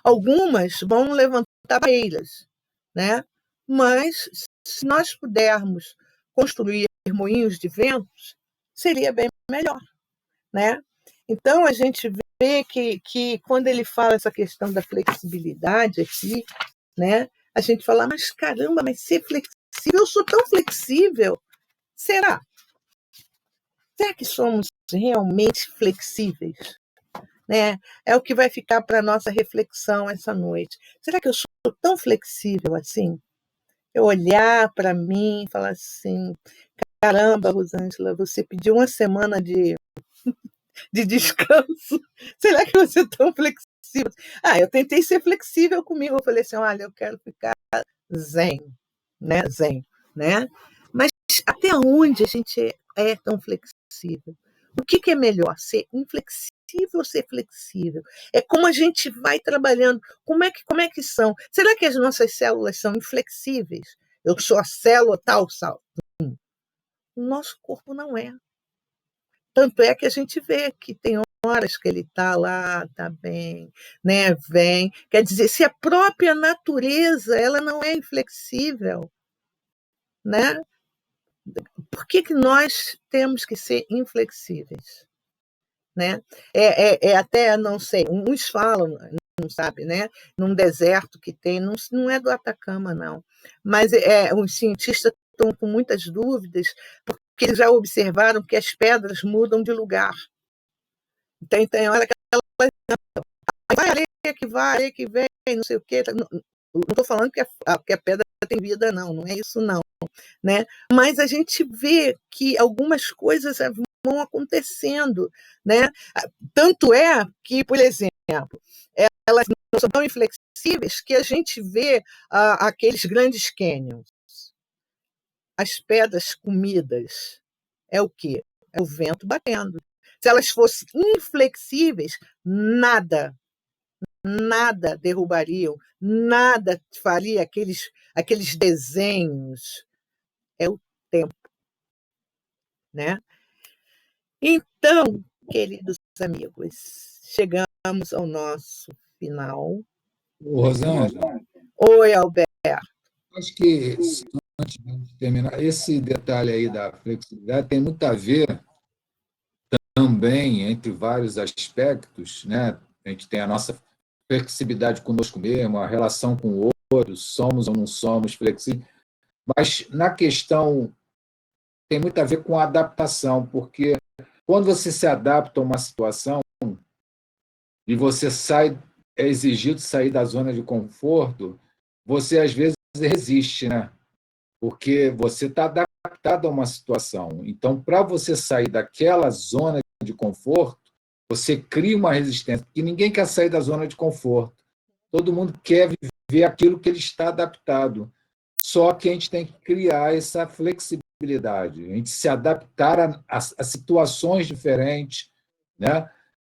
Algumas vão levantar barreiras, né? Mas se nós pudermos construir moinhos de ventos, seria bem melhor, né? Então, a gente vê que quando ele fala essa questão da flexibilidade aqui, né? A gente fala, mas caramba, mas ser flexível, eu sou tão flexível. Será? Será que somos realmente flexíveis? Né? É o que vai ficar para a nossa reflexão essa noite. Será que eu sou tão flexível assim? Eu olhar para mim e falar assim, caramba, Rosângela, você pediu uma semana de descanso. Será que você é tão flexível? Eu tentei ser flexível comigo. Eu falei assim, olha, eu quero ficar zen, né? Zen, né? Mas até onde a gente é tão flexível? O que é melhor, ser inflexível ou ser flexível? É como a gente vai trabalhando. Como é que são? Será que as nossas células são inflexíveis? Eu sou a célula tal. O nosso corpo não é. Tanto é que a gente vê que tem horas que ele está lá, está bem, né? Vem. Quer dizer, se a própria natureza ela não é inflexível, né? Por que nós temos que ser inflexíveis? Né? Até, não sei, uns falam, não sabe, né? Num deserto que tem, não é do Atacama, não, mas os cientistas estão com muitas dúvidas, porque eles já observaram que as pedras mudam de lugar. Tem hora que elas vai areia que vai, areia que vem, não sei o quê. Não estou falando que a pedra tem vida, não é isso, não. Né? Mas a gente vê que algumas coisas vão acontecendo. Né? Tanto é que, por exemplo, elas não são tão inflexíveis que a gente vê aqueles grandes cânions. As pedras comidas é o quê? É o vento batendo. Se elas fossem inflexíveis, nada derrubariam, nada faria aqueles desenhos. É o tempo. Né? Então, queridos amigos, chegamos ao nosso final. Rosângela. Oi, Alberto. Acho que, antes de terminar, esse detalhe aí da flexibilidade tem muito a ver também, entre vários aspectos, né? A gente tem a nossa flexibilidade conosco mesmo, a relação com o outro, somos ou não somos flexíveis, mas na questão tem muito a ver com a adaptação, porque quando você se adapta a uma situação e você é exigido sair da zona de conforto, você às vezes resiste, né? Porque você está adaptado a uma situação. Então, para você sair daquela zona de conforto, você cria uma resistência, porque ninguém quer sair da zona de conforto. Todo mundo quer viver aquilo que ele está adaptado. Só que a gente tem que criar essa flexibilidade, a gente se adaptar a situações diferentes, né?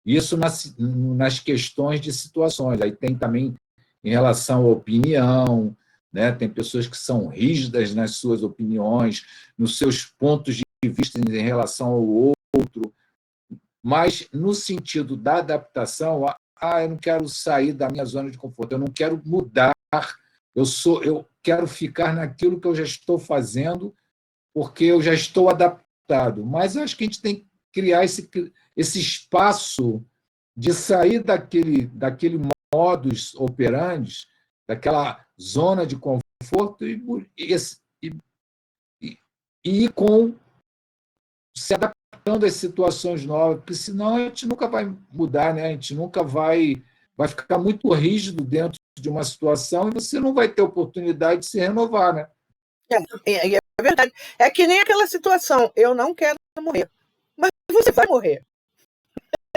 Isso nas questões de situações. Aí tem também em relação à opinião, né? Tem pessoas que são rígidas nas suas opiniões, nos seus pontos de vista em relação ao outro, mas no sentido da adaptação, eu não quero sair da minha zona de conforto, eu não quero mudar, eu quero ficar naquilo que eu já estou fazendo, porque eu já estou adaptado. Mas eu acho que a gente tem que criar esse espaço de sair daquele modus operandi, daquela zona de conforto e ir se adaptando às situações novas, porque senão a gente nunca vai mudar, né? A gente nunca vai ficar muito rígido dentro de uma situação e você não vai ter oportunidade de se renovar, né? É verdade. É que nem aquela situação, eu não quero morrer, mas você vai morrer.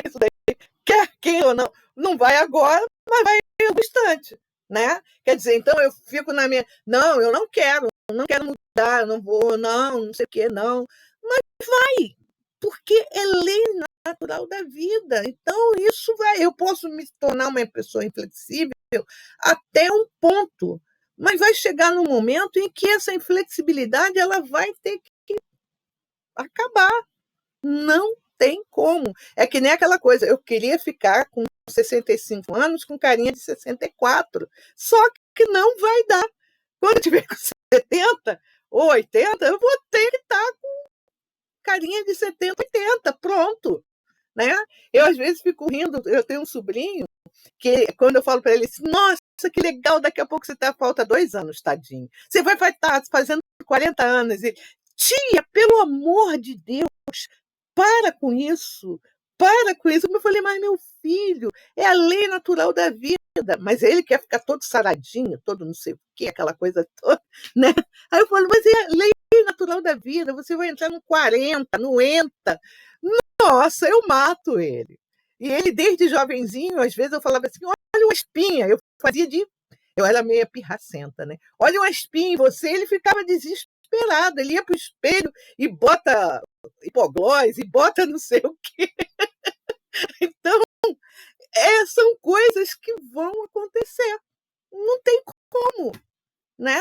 Isso daí, quer quem ou não, não vai agora, mas vai em um instante, né? Quer dizer, então eu fico na minha, não, eu não quero mudar, eu não vou, não sei o quê, não, mas vai, porque é lei natural da vida. Então isso vai, eu posso me tornar uma pessoa inflexível até um ponto, mas vai chegar num momento em que essa inflexibilidade ela vai ter que acabar. Não tem como. É que nem aquela coisa, eu queria ficar com 65 anos com carinha de 64, só que não vai dar. Quando eu tiver com 70 ou 80, eu vou ter que estar com carinha de 70, 80, pronto. Né? Eu, às vezes, fico rindo, eu tenho um sobrinho que, quando eu falo para ele assim, nossa, que legal, daqui a pouco você falta 2 anos, tadinho. Você vai estar fazendo 40 anos. E, tia, pelo amor de Deus, para com isso. Eu falei, mas meu filho, é a lei natural da vida. Mas ele quer ficar todo saradinho, todo não sei o quê, aquela coisa toda, né? Aí eu falo, mas é a lei natural da vida, você vai entrar no 40, no 90. Nossa, eu mato ele. E ele, desde jovenzinho, às vezes eu falava assim, olha uma espinha. Eu era meio pirracenta, né? Olha uma espinha em você, ele ficava desesperado. Ele ia para o espelho e bota hipoglós, e bota não sei o quê. Então, são coisas que vão acontecer. Não tem como, né?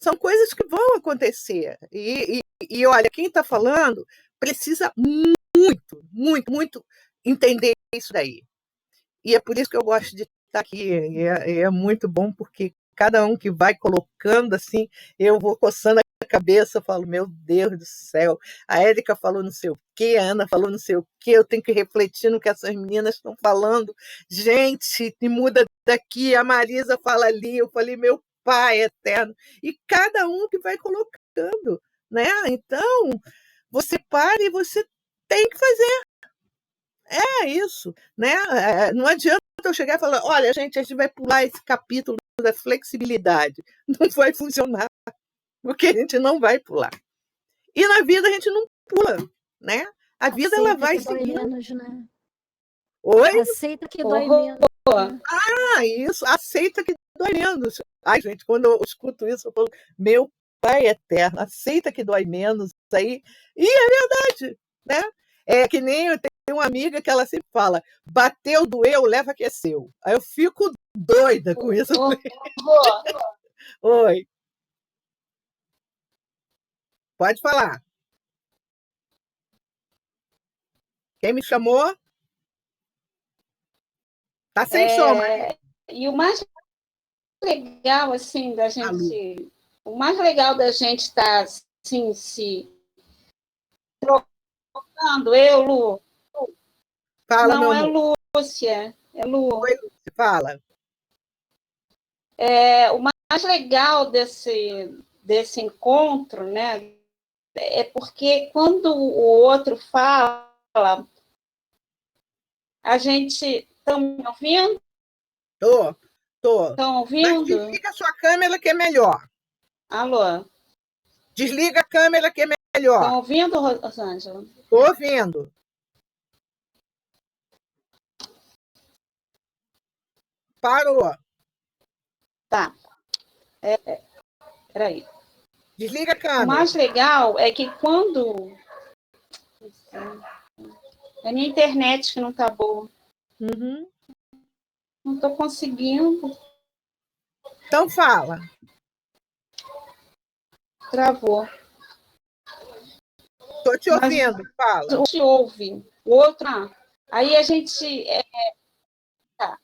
São coisas que vão acontecer. E olha, quem está falando precisa muito, muito, muito entender isso daí. E é por isso que eu gosto de estar aqui. É muito bom, porque cada um que vai colocando assim, eu vou coçando a cabeça, eu falo, meu Deus do céu, a Érica falou não sei o quê, a Ana falou não sei o quê, eu tenho que refletir no que essas meninas estão falando. Gente, me muda daqui, a Marisa fala ali, eu falei, meu Pai eterno. E cada um que vai colocando, né? Então, você para e você tem que fazer. É isso, né? Não adianta eu chegar e falar, olha, gente, a gente vai pular esse capítulo da flexibilidade. Não vai funcionar, porque a gente não vai pular. E na vida a gente não pula, né? A vida ela Aceita vai que dói seguindo. menos, né? Oi? Aceita que dói Horror. menos. Né? Isso, aceita que dói menos. Ai, gente, quando eu escuto isso, eu falo, meu Pai eterno, aceita que dói menos aí. E é verdade, né? É que nem eu tenho uma amiga que ela sempre fala, bateu, doeu, leva que é seu. Aí eu fico doida com isso. Horror. Oi. Pode falar. Quem me chamou? Tá sem som. E o mais legal, assim, da gente... O mais legal da gente estar, assim, se trocando, eu, Lu... Fala, Não meu é amor. Lúcia, é Lu. Oi, Lúcia, fala. O mais legal desse encontro, né, é porque quando o outro fala, a gente... Estão me ouvindo? Tô. Estão Mas ouvindo? desliga a sua câmera que é melhor. Alô? Desliga a câmera que é melhor. Estão ouvindo, Rosângela? Tô ouvindo. Parou. Tá. Peraí. Desliga a O câmera. mais legal é que quando... É a minha internet que não está boa. Uhum. Não estou conseguindo. Então fala. Travou. Tô te ouvindo. Fala. A gente ouve. O outro... Aí a gente... Tá.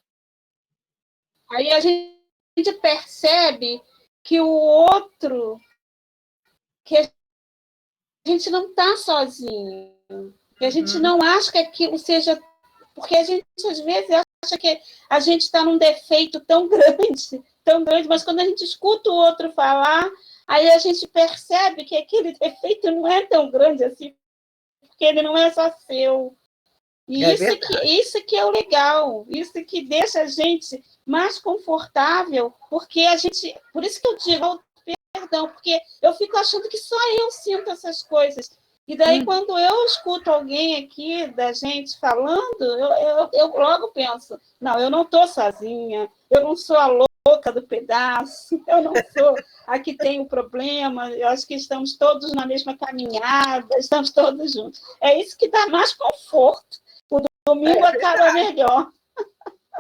Aí a gente percebe que o outro... Que a gente não está sozinho. Que a gente não acha que aquilo seja... Porque a gente, às vezes, acha que a gente está num defeito tão grande, mas quando a gente escuta o outro falar, aí a gente percebe que aquele defeito não é tão grande assim, porque ele não é só seu. E isso que é o legal, isso que deixa a gente mais confortável, porque a gente... Por isso que eu digo, perdão, porque eu fico achando que só eu sinto essas coisas. E daí, quando eu escuto alguém aqui da gente falando, eu logo penso, não, eu não estou sozinha, eu não sou a louca do pedaço, eu não sou a que tem o problema, eu acho que estamos todos na mesma caminhada, estamos todos juntos. É isso que dá mais conforto. O domingo acaba melhor.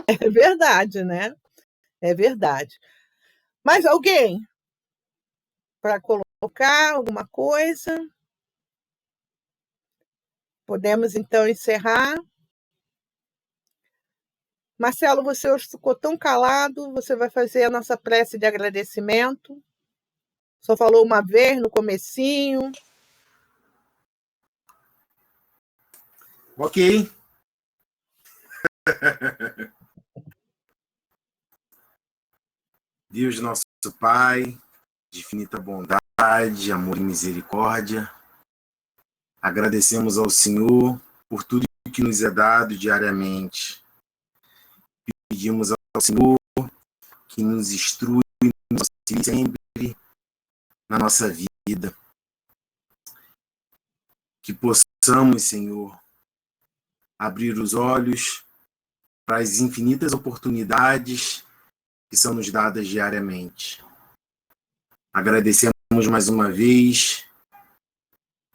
É verdade, né? É verdade. Mais alguém para colocar alguma coisa? Podemos, então, encerrar. Marcelo, você hoje ficou tão calado, você vai fazer a nossa prece de agradecimento. Só falou uma vez no comecinho. Ok. Deus nosso Pai, de infinita bondade, amor e misericórdia, agradecemos ao Senhor por tudo que nos é dado diariamente. Pedimos ao Senhor que nos instrui, nos auxilie sempre na nossa vida. Que possamos, Senhor, abrir os olhos para as infinitas oportunidades que são nos dadas diariamente. Agradecemos mais uma vez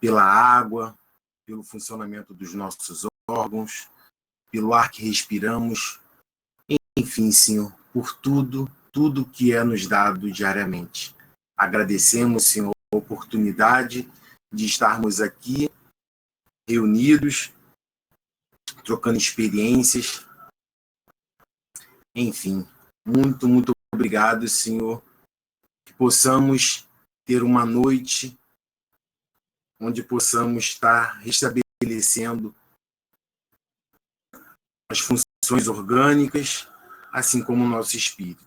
pela água, pelo funcionamento dos nossos órgãos, pelo ar que respiramos, enfim, Senhor, por tudo que é nos dado diariamente. Agradecemos, Senhor, a oportunidade de estarmos aqui reunidos, trocando experiências. Enfim, muito, muito obrigado, Senhor. Que possamos ter uma noite onde possamos estar restabelecendo as funções orgânicas, assim como o nosso espírito.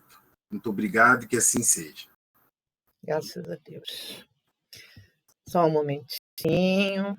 Muito obrigado, que assim seja. Graças a Deus. Só um momentinho.